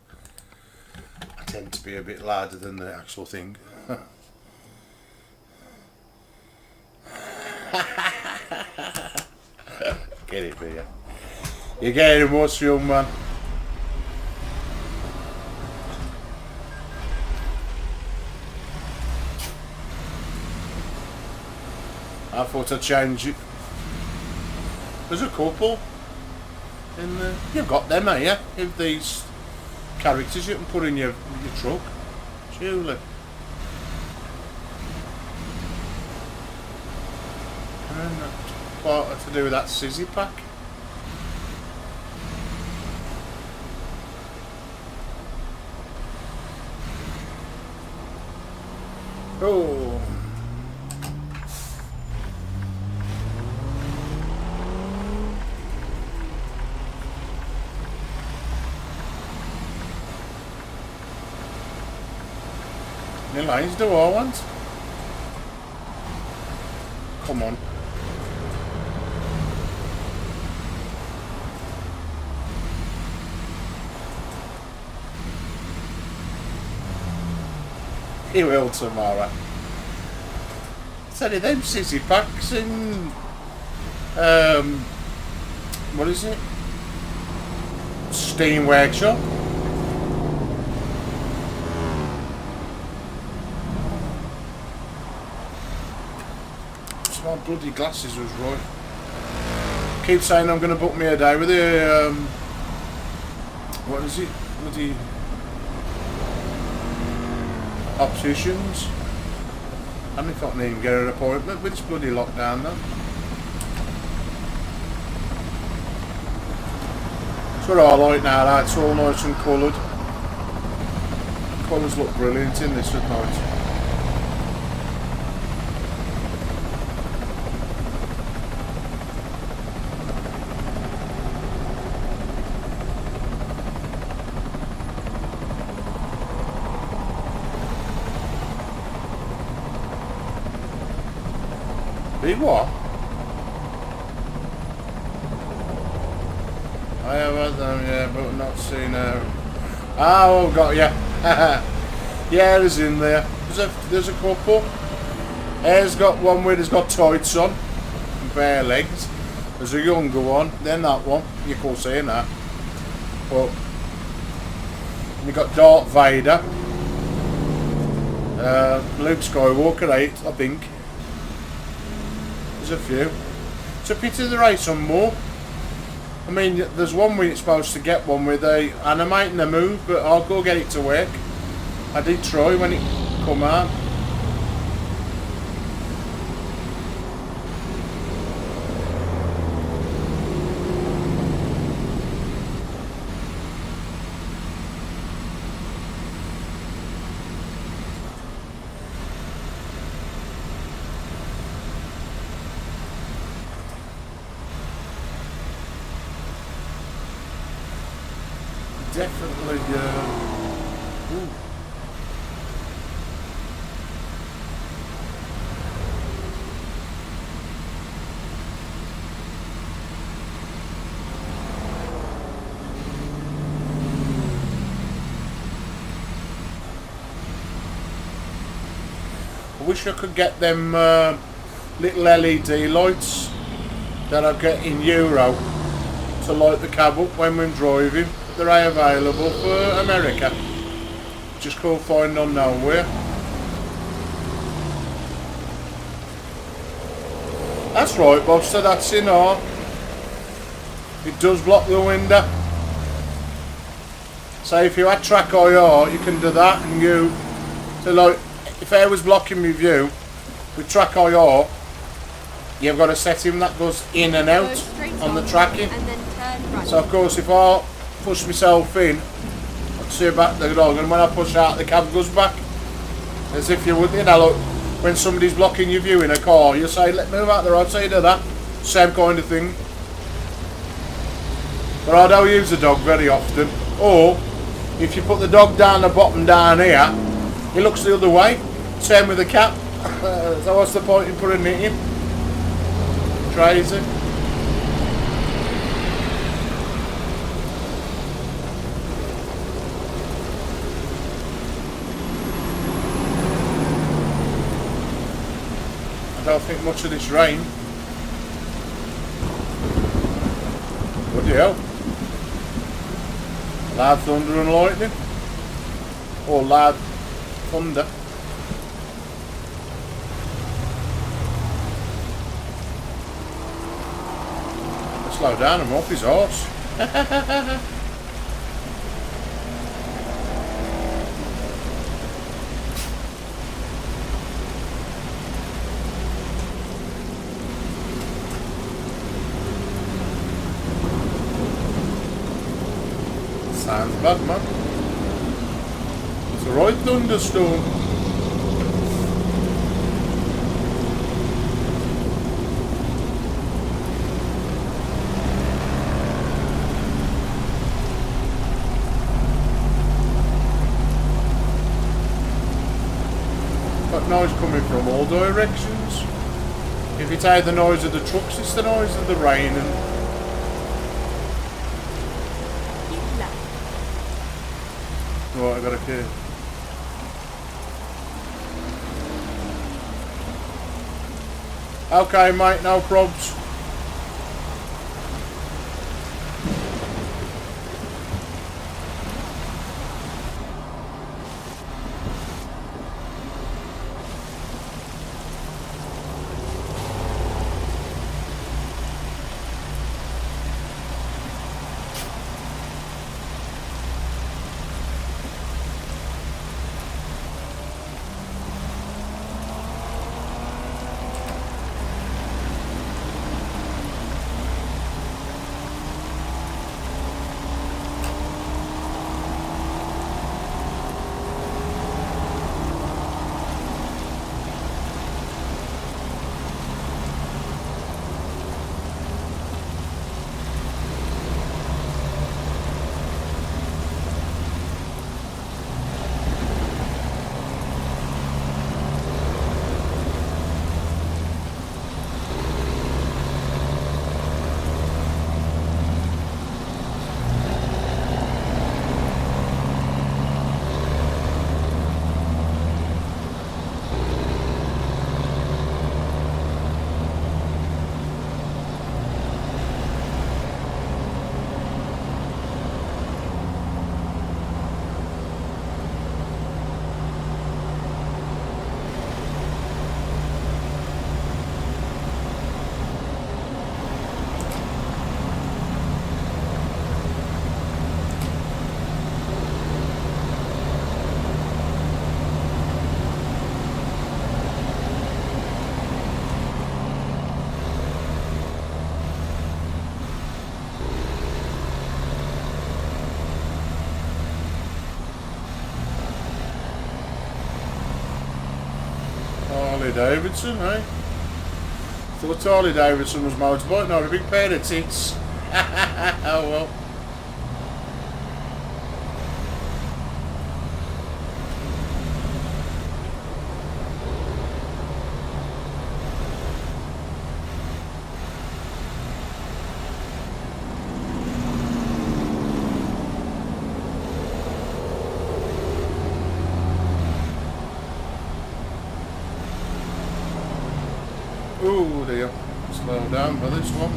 I tend to be a bit louder than the actual thing. Get it, Peter. You're getting what's young man. I thought I'd change it. There's a couple in the... You've got them, haven't you? If these characters you can put in your truck. Surely. And what to do with that scissor pack? Oh. Any lines do I want? Come on. He will tomorrow. Said them sissy packs in what is it? Steam Workshop. My bloody glasses was right. Keep saying I'm going to book me a day with the what is it? Bloody opticians. And if I can even get an appointment with this bloody lockdown then. It's what I like now, like, it's all nice and coloured. Colours look brilliant in this at night. Big what? I have had them, yeah, but not seen her. Oh, got ya. Yeah, there's in there. There's a couple. Hare's got one where he's got tights on, and bare legs. There's a younger one, then that one. You can't see that. But you got Darth Vader, Luke Skywalker 8, I think. There's a few. It's a pity there ain't some more. I mean, there's one where you're supposed to get one with a animating the move, but I'll go get it to work. I did try when it come out. Definitely, ooh. I wish I could get them little LED lights that I get in Euro to light the cab up when we're driving. They're available for America. Just can't find them nowhere. That's right, Buster, that's in R. It does block the window. So if you had Trackir, you can do that, and you, so like, if air was blocking my view, with Trackir, you've got a setting that goes in and out on the tracking. And then turn right. So of course if I push myself in, I'd see back the dog, and when I push out the cab goes back. As if you would, you know, look, when somebody's blocking your view in a car, you say, let move out the right side of that. Same kind of thing. But I don't use the dog very often. Or, if you put the dog down the bottom down here, he looks the other way. Same with the cat. So what's the point in putting it in? Crazy. I don't think much of this rain. Bloody hell. Loud thunder and lightning. Or loud thunder. Slow down, I'm off his horse. Sounds bad, man. It's a right thunderstorm. That noise coming from all directions. If it's either the noise of the trucks, it's the noise of the rain and right, I got a key. Okay, mate, no probs. Harley Davidson, eh? Thought Harley Davidson was motorbike, not a big pair of tits. Oh well. Oh dear, slow down for this one.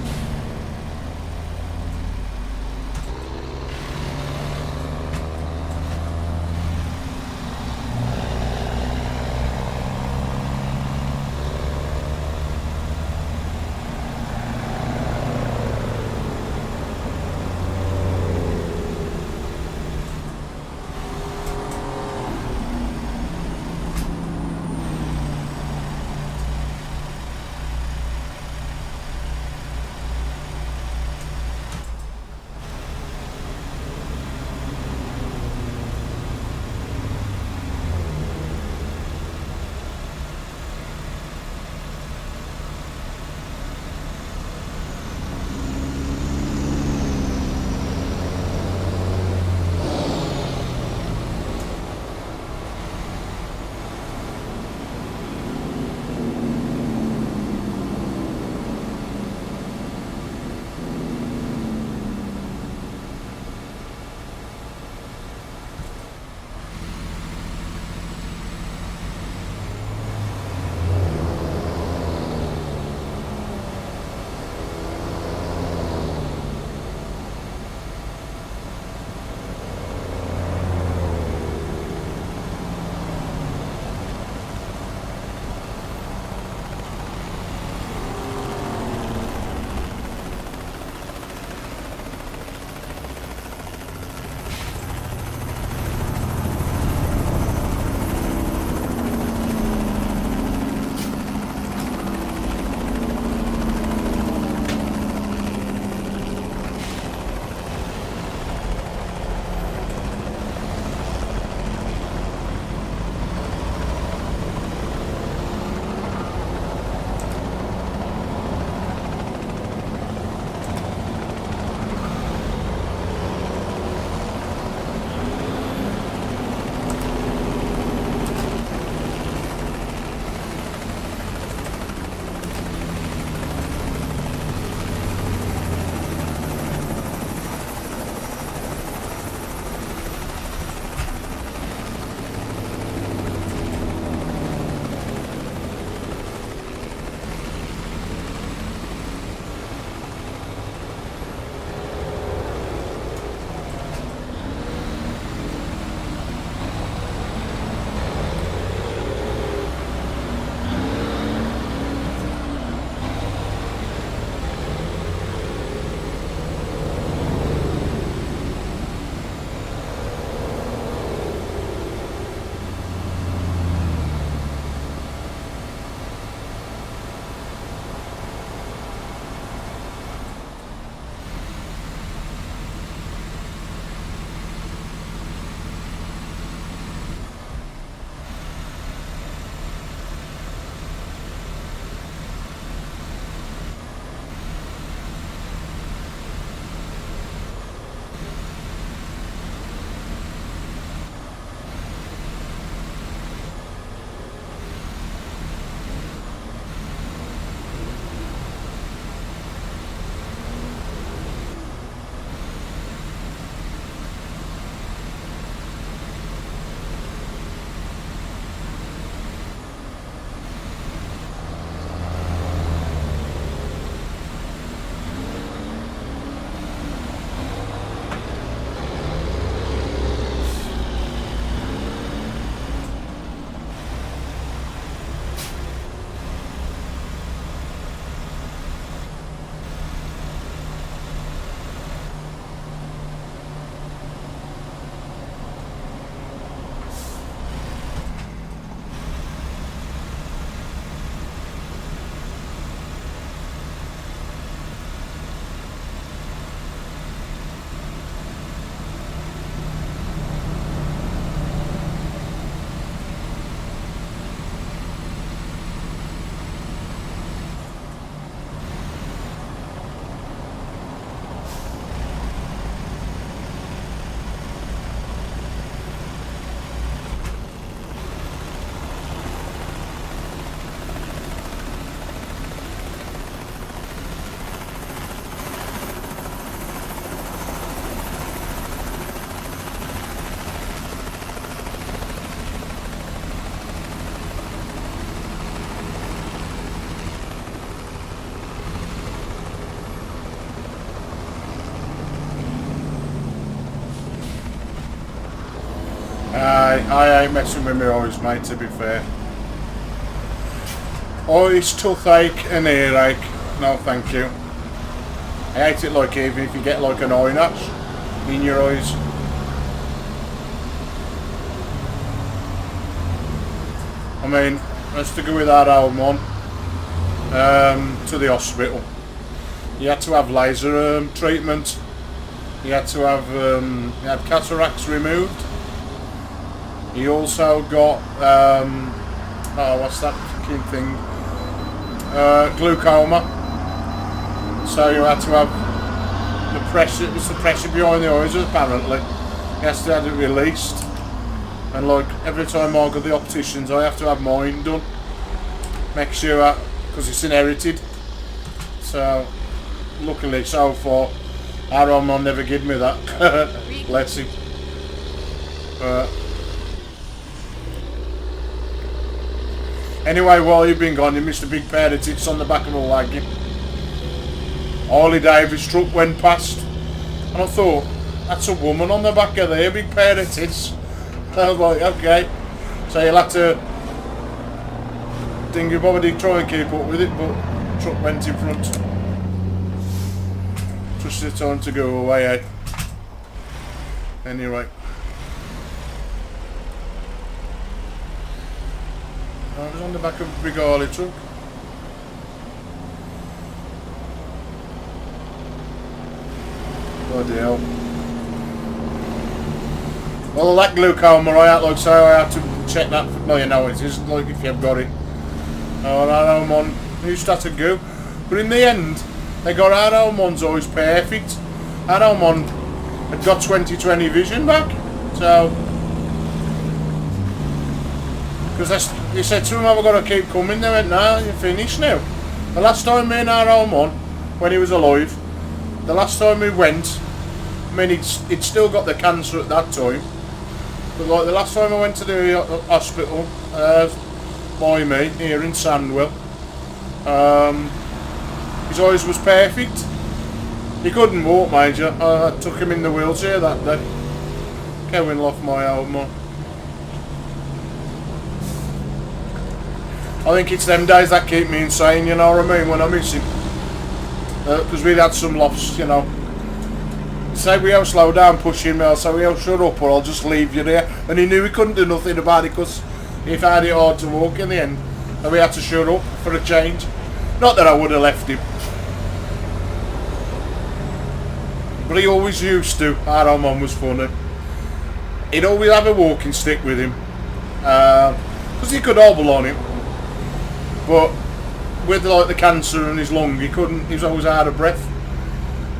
I ain't messing with my eyes, mate, to be fair. Eyes, toothache and earache. No, thank you. I hate it like even if you get like an eye notch in your eyes. I mean, let's to go with that old one to the hospital. You had to have laser treatment. You had to have you had cataracts removed. He also got oh, what's that fucking thing? Glaucoma. So you had to have the pressure. It was the pressure behind the eyes, apparently. He has to have it released. And like every time I go to the opticians, I have to have mine done. Make sure, because it's inherited. So luckily, so far, our mum never give me that. Bless him. Anyway, while you've been gone, you missed a big pair of tits on the back of a wagon. Harley David's truck went past, and I thought, that's a woman on the back of there, big pair of tits. I was like, okay. So you'll have to dingy bobbedy try and keep up with it, but the truck went in front. Just the time to go away, eh? Anyway. I was on the back of a big Harley truck. Bloody hell. Well, that glaucoma, I had, like, so I had to check that. No, you know, it is like if you've got it. Oh, our own one used to have to go. But in the end, they got our own one's always perfect. Our own one had got 20/20 vision back. So, because they said to him, I've got to keep coming. They went, no, you're finished now. The last time me and our own one, when he was alive, the last time we went, I mean, he'd still got the cancer at that time. But like the last time I went to the hospital, by me, here in Sandwell, his eyes was perfect. He couldn't walk, major. I took him in the wheelchair that day. Kevin lost my old man. I think it's them days that keep me insane, you know what I mean, when I miss him. Because we'd had some lofts, you know. Say we have slow down pushing me, I'll say we have shut up or I'll just leave you there. And he knew he couldn't do nothing about it because he found it hard to walk in the end. And we had to shut up for a change. Not that I would have left him. But he always used to. Our old man was funny. He'd always have a walking stick with him. Because he could hobble on him. But with like the cancer in his lung, he was always out of breath.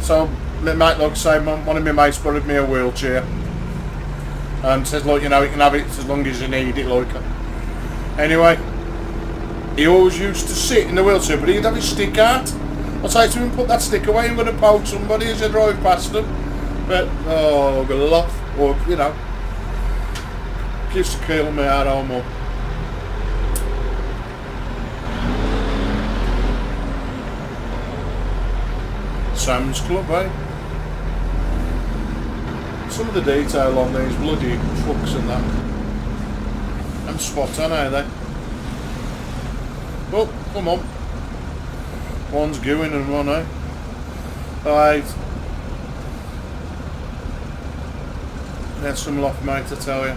So my mate, like I say, one of my mates borrowed me a wheelchair and says, like, you know, you can have it as long as you need it, like. Anyway, he always used to sit in the wheelchair, but he'd have his stick out. I'd say to him, put that stick away, I'm going to poke somebody as I drive past them. But, oh, I'm going to laugh, or, you know, used to kill me out of home. Sam's Club, eh? Some of the detail on these bloody trucks and that. I'm spot on, are they? Oh, come on. One's going and one, eh? Right. There's some loft, mate, I tell you.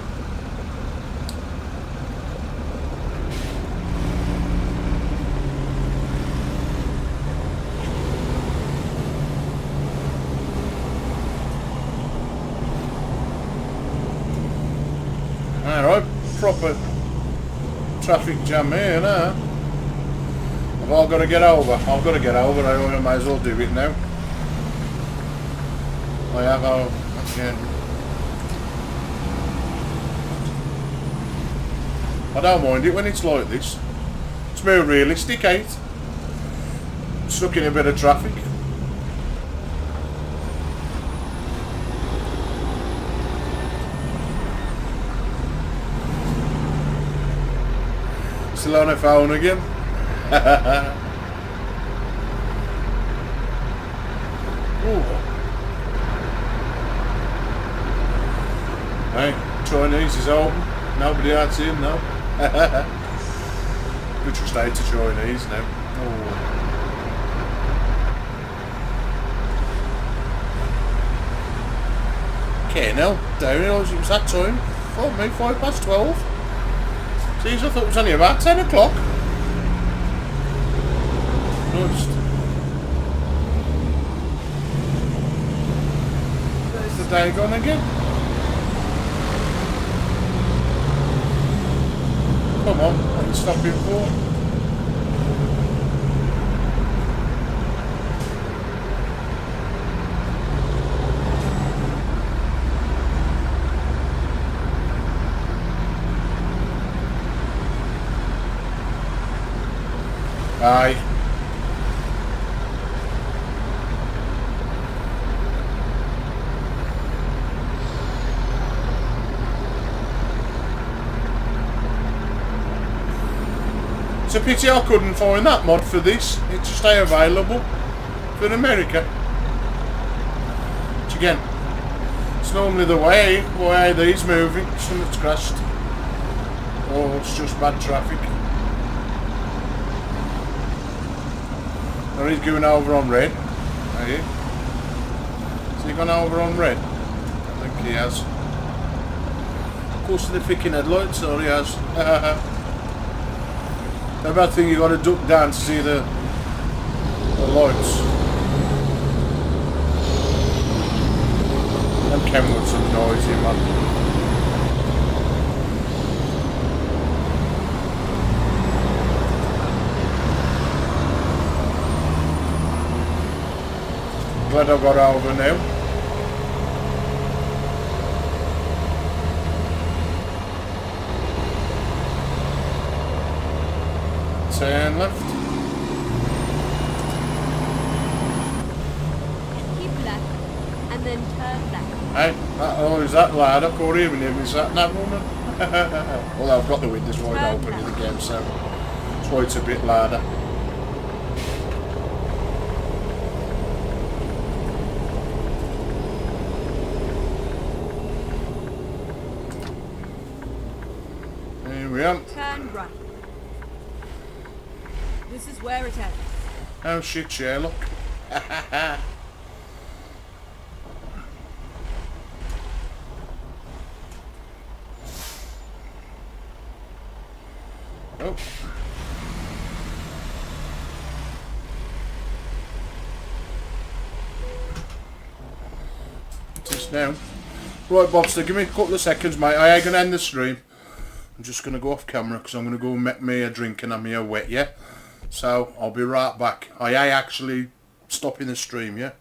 Alright, proper traffic jam here now. I've all got to get over. I've got to get over. I might as well do it now. I have again. I don't mind it when it's like this. It's more realistic, ain't it? Stuck in a bit of traffic. Still on a phone again. Hey, Chinese is open. Nobody out here, no. We just out to Chinese now. Oh. Okay, now, don't realise it was that time. Oh, me, 12:05. Jeez, I thought it was only about 10 o'clock. Just... There's the day gone again. Come on, what are you stopping for? Aye. It's a pity I couldn't find that mod for this. It just ain't available for America. Which again, it's normally the way these moving. Something's crashed. Or it's just bad traffic. Or he's going over on red. Are you? Has he gone over on red? I think he has. Of course, they're picking headlights, or he has. The bad thing, you got to duck down to see the lights. Them Kenwoods are noisy, man. Glad I got over now. Turn left. Keep left and then turn left. Hey, oh, is that loud? I can't even hear me sat nav woman. Well, I've got the windows wide open in the game, so that's why it's a bit louder. Here we are. Turn right. This is where it ends. Oh shit, Sherlock. Oh. Just now. Right, Bobster, give me a couple of seconds, mate. I ain't gonna end the stream. I'm just gonna go off camera because I'm gonna go and make me a drink and I'm here wet, yeah? So I'll be right back. I ain't actually stopping the stream, yeah?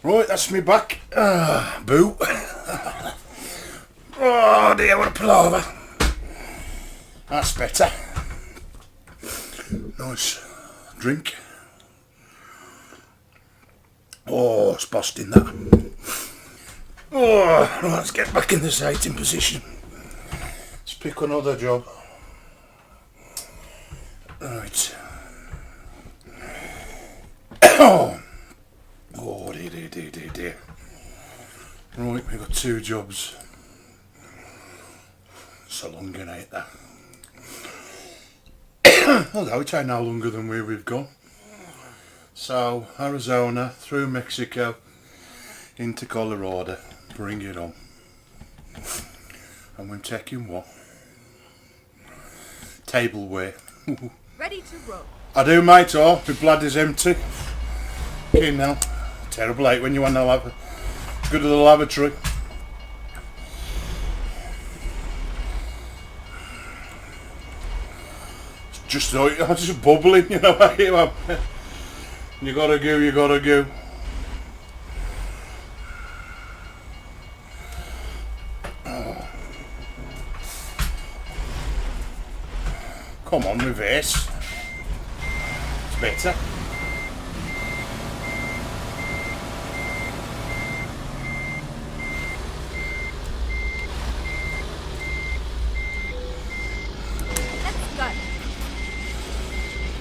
Right, that's me back. Boo. Oh dear, what a palaver. That's better. Nice drink. Oh, it's busting that. Oh, right, let's get back in the sighting position. Let's pick another job. Right. Oh, dear. Right, we've got 2 jobs. So long and ain't that. Although it's ain't no longer than where we've gone. So, Arizona, through Mexico, into Colorado. Bring it on. And we're taking what? Tableware. Ready to roll. I do, mate. Oh, my bladder's empty. Okay, now. Terrible late when you want to have go to the lavatory. It's just like, I'm just bubbling, you know. You gotta go. Oh. Come on, reverse. It's better.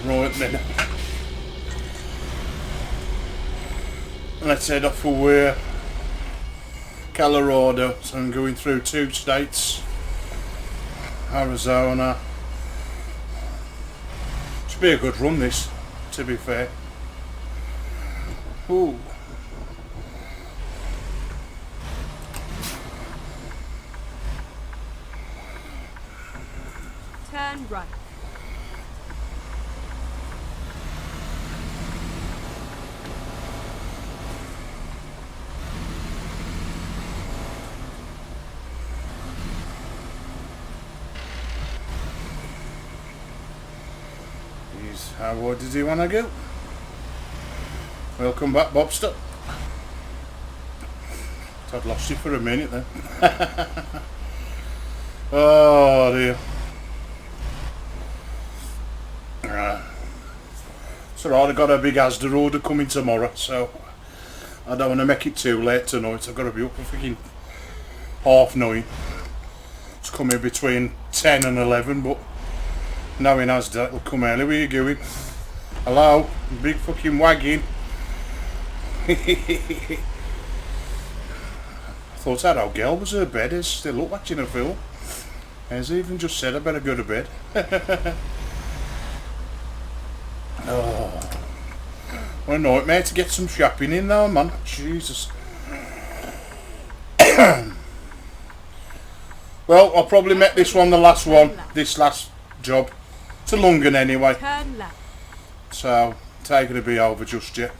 Right then, let's head off for Colorado. So I'm going through 2 states, Arizona. Should be a good run this, to be fair. Ooh. Turn right. How wide does he want to go? Welcome back, Bobster. I'd lost you for a minute then. Oh dear. It's alright, I've got a big Asda order coming tomorrow, so I don't want to make it too late tonight. I've got to be up for freaking 9:30. It's coming between 10 and 11, but knowing Asda, it'll come early. Where you going? Hello? Big fucking wagon. I thought that old girl was her bed. Is still up watching a film. Has even just said I better go to bed. Oh, what a nightmare to get some shopping in now, man. Jesus. Well, I'll probably make this one the last one. This last job. It's a long one anyway. Turn left. So, taking to be over just yet.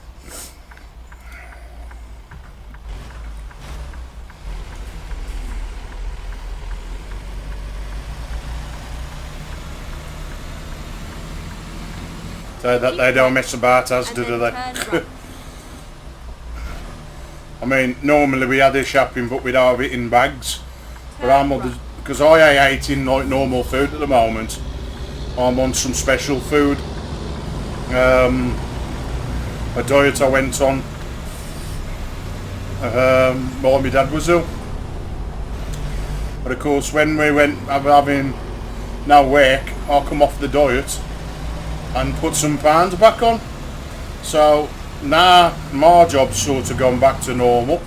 So that they don't mess about as do they? Right. I mean, normally we had this shopping, but we don't have it in bags. But I'm on right. because I ain't eating like normal food at the moment. I'm on some special food. A diet I went on while my dad was ill. But of course, when we went having no work, I'll come off the diet and put some pounds back on. So now my job's sort of gone back to normal.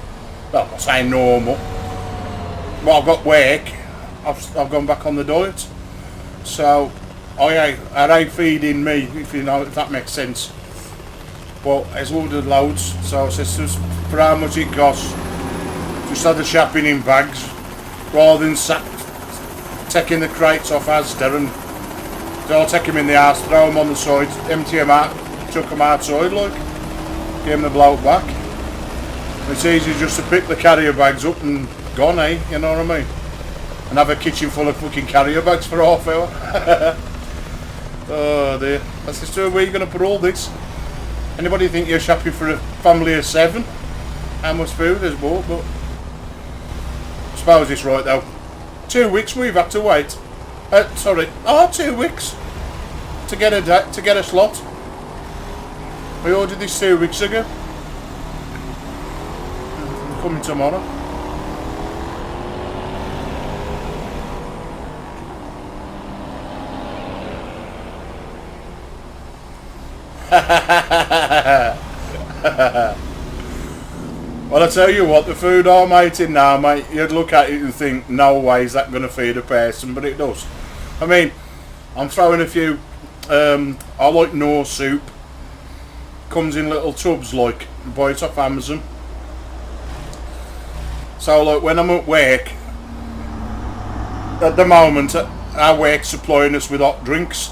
Well, I say normal. Well, I've got work. I've gone back on the diet. So I ain't feeding me, if you know, if that makes sense. But it's ordered loads, so it's just for how much it costs. Just had the shopping in bags, rather than taking the crates off Asda and I'll take them in the house, throw them on the side, empty them out, chuck them outside, like, give them the bloke back. It's easy just to pick the carrier bags up and gone, eh? You know what I mean? And have a kitchen full of fucking carrier bags for half hour. Oh dear. That's just where you're going to put all this. Anybody think you're shopping for a family of 7? how much food there's bought, but I suppose it's right though. 2 weeks we've had to wait. 2 weeks to get a slot. We ordered this 2 weeks ago. Coming tomorrow. Well, I tell you what, the food I'm eating now, mate, you'd look at it and think, no way is that going to feed a person, but it does. I mean, I'm throwing a few, I like Knorr soup. Comes in little tubs, like, you buy it off Amazon. So, like, when I'm at work, at the moment, our work's supplying us with hot drinks.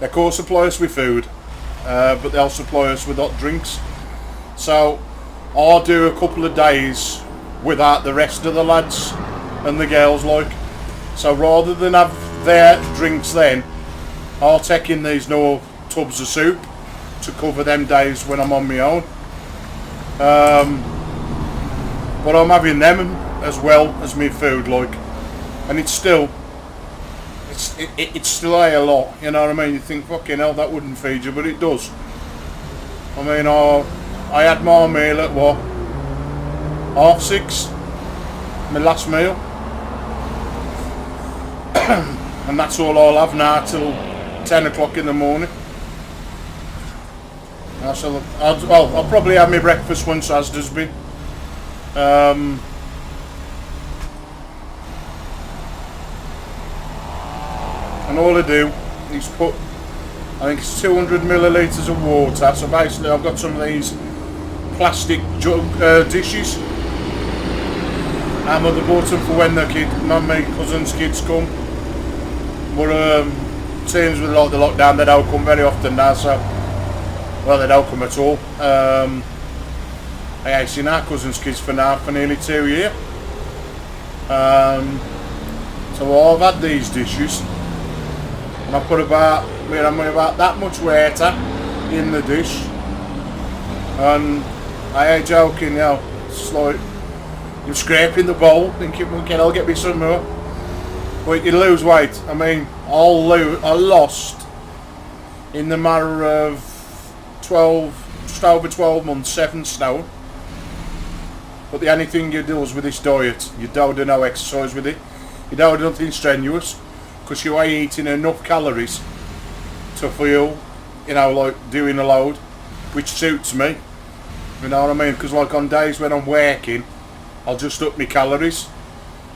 They can't supply us with food, but they'll supply us with hot drinks. So I'll do a couple of days without the rest of the lads and the girls, like. So rather than have their drinks then, I'll take in these Knorr tubs of soup to cover them days when I'm on my own. But I'm having them as well as my food, like, and it's still a lot, you know what I mean? You think, fucking hell, that wouldn't feed you, but it does. I mean, I had my meal at what, 6:30, my last meal, and that's all I'll have now till 10 o'clock in the morning. I'll probably have my breakfast once Asda's been. And all I do is put, I think it's 200 millilitres of water. So basically I've got some of these plastic dishes. My mother bought them for when my cousin's kids come. But seems with like the lockdown they don't come very often now, so well, they don't come at all. I ain't seen our cousin's kids for nearly 2 years. So I've had these dishes, and I put about that much water in the dish, and I ain't joking, you know, it's like you're scraping the bowl thinking, okay, I'll get me some more. But you lose weight. I mean, I lost in the matter of just over 12 months, 7 stone. But the only thing you do is with this diet, you don't do no exercise with it. You don't do nothing strenuous, because you are eating enough calories to feel, you know, like doing a load, which suits me. You know what I mean? Because like on days when I'm working, I'll just up my calories.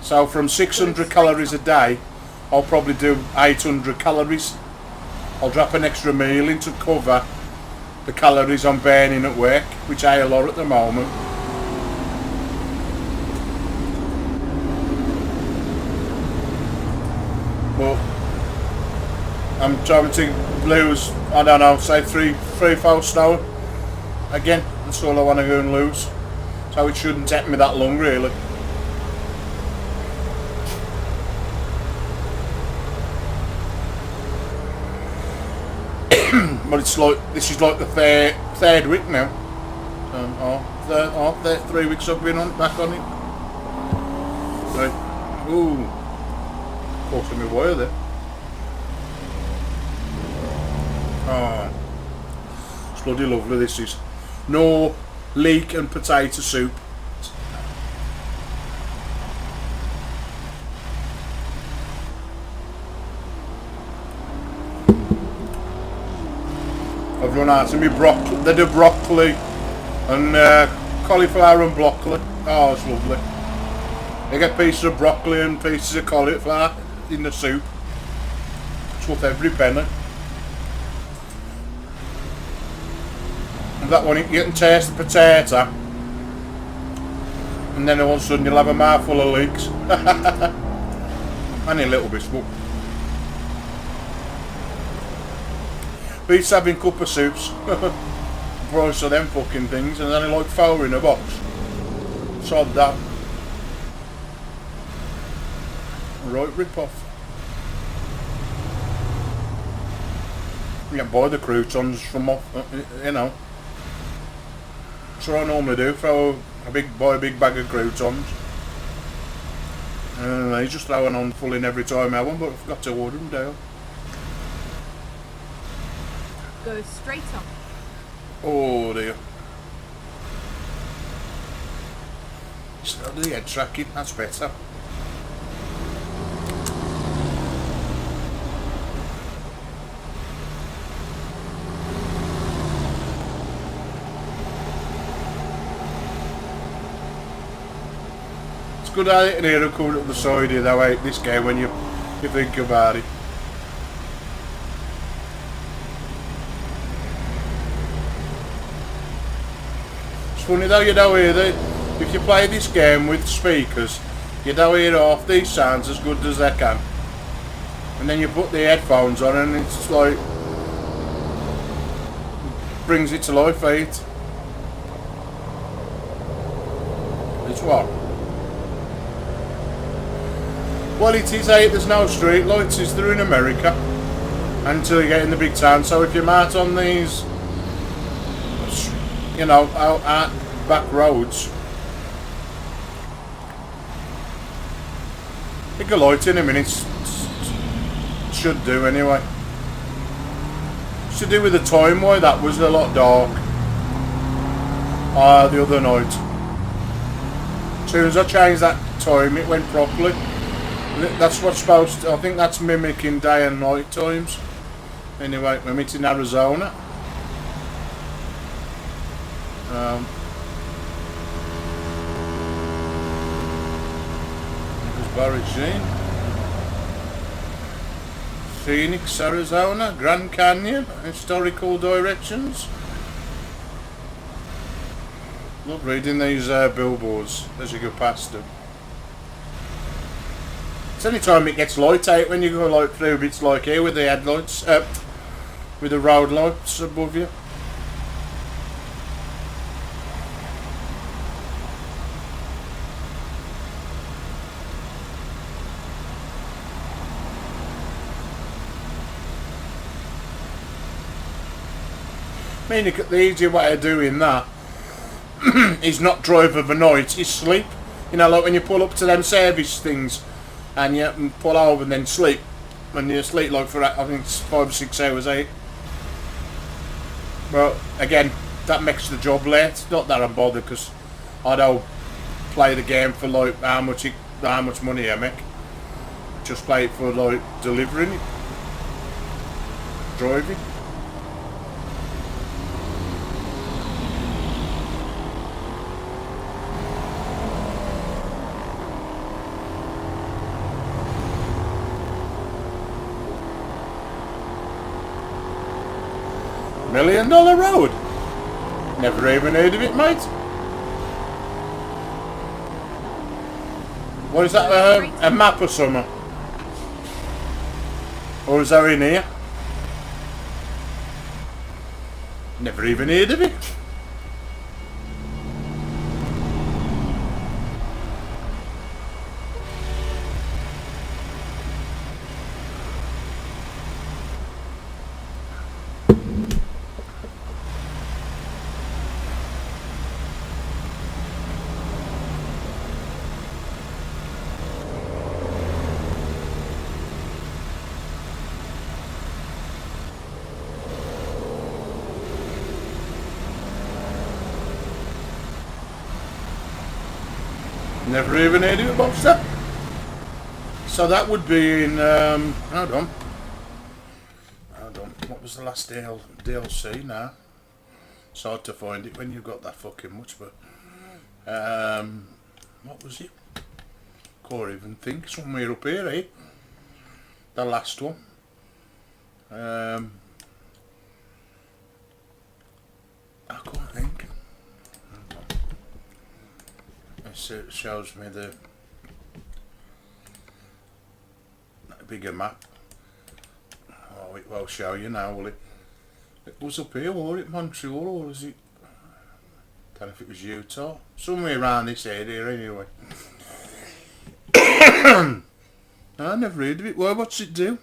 So from 600 calories a day, I'll probably do 800 calories. I'll drop an extra meal in to cover the calories I'm burning at work, which I a lot at the moment. But I'm trying to lose, I don't know, say 3-4 stone. Again, that's all I want to go and lose. So it shouldn't take me that long, really. But it's like, this is like the third week now. 3 weeks I've been back on it. Right. Ooh, caught me wire there. Oh, it's bloody lovely. This is no leek and potato soup. I've run out of me broccoli. They do broccoli and cauliflower and broccoli. Oh, it's lovely. They get pieces of broccoli and pieces of cauliflower in the soup. It's worth every penny. And that one, you can taste the potato, and then all of a sudden you'll have a mouthful of leeks. And a little bit, but beats having cup of soups. Price of them fucking things, and then like 4 in a box. Sod that. Right rip off. You can buy the croutons from off, you know. That's what I normally do. Throw buy a big bag of croutons. He's just throwing on full in every time I want, but I've got to order them down. Go straight on. Oh dear. Still the head tracking, that's better. It's good at it in here, coming up the side here though, this game when you think about it. It's funny though, you don't hear if you play this game with speakers, you don't hear half these sounds as good as they can. And then you put the headphones on and it's like, brings it to life, eh? It's what? Well, it is, eh? There's no street lights, is there, in America? Until you get in the big town. So if you're out on these, you know, out back roads, pick a light in a minute. Should do anyway. Should do with the time why that was a lot dark. The other night. As soon as I changed that time, it went properly. That's what's supposed to, I think that's mimicking day and night times. Anyway, we're meeting Arizona. There's Barry Jean. Phoenix, Arizona, Grand Canyon, historical directions. Love reading these billboards as you go past them. It's any time it gets light out when you go like through bits like here with the headlights, with the road lights above you. I mean, the easier way of doing that is not drive overnight, is sleep. You know, like when you pull up to them service things and you pull over and then sleep. And you sleep like for, I think it's 5 or 6 hours, 8. But again, that makes the job late. Not that I'm bothered because I don't play the game for like how much money I make. Just play it for like delivering it, driving. $1 Million Road. Never even heard of it, mate. What is that? A map or something? Or is that in here? Never even heard of it. Never even heard of it, Bobster. So that would be in, hold on. What was the last DLC now? It's hard to find it when you've got that fucking much, but, what was it? Can't even think. Somewhere up here, eh? The last one. I can't think. It shows me the bigger map. Oh, it will show you now, will it? It was up here, or it Montreal, or was it? Don't know if it was Utah. Somewhere around this area, anyway. I never heard of it. Well, what's it do?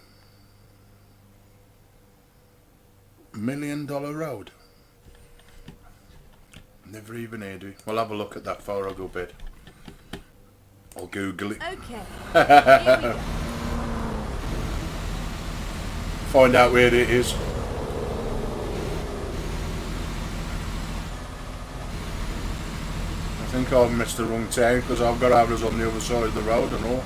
$1 Million Road. Never even heard of it. We'll have a look at that before I go bed. I'll Google it. Okay. Here we go. Find out where it is. I think I've missed the wrong town because I've got ours on the other side of the road and all.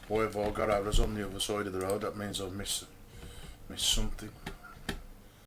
Why have I got ours on the other side of the road? That means I've missed something.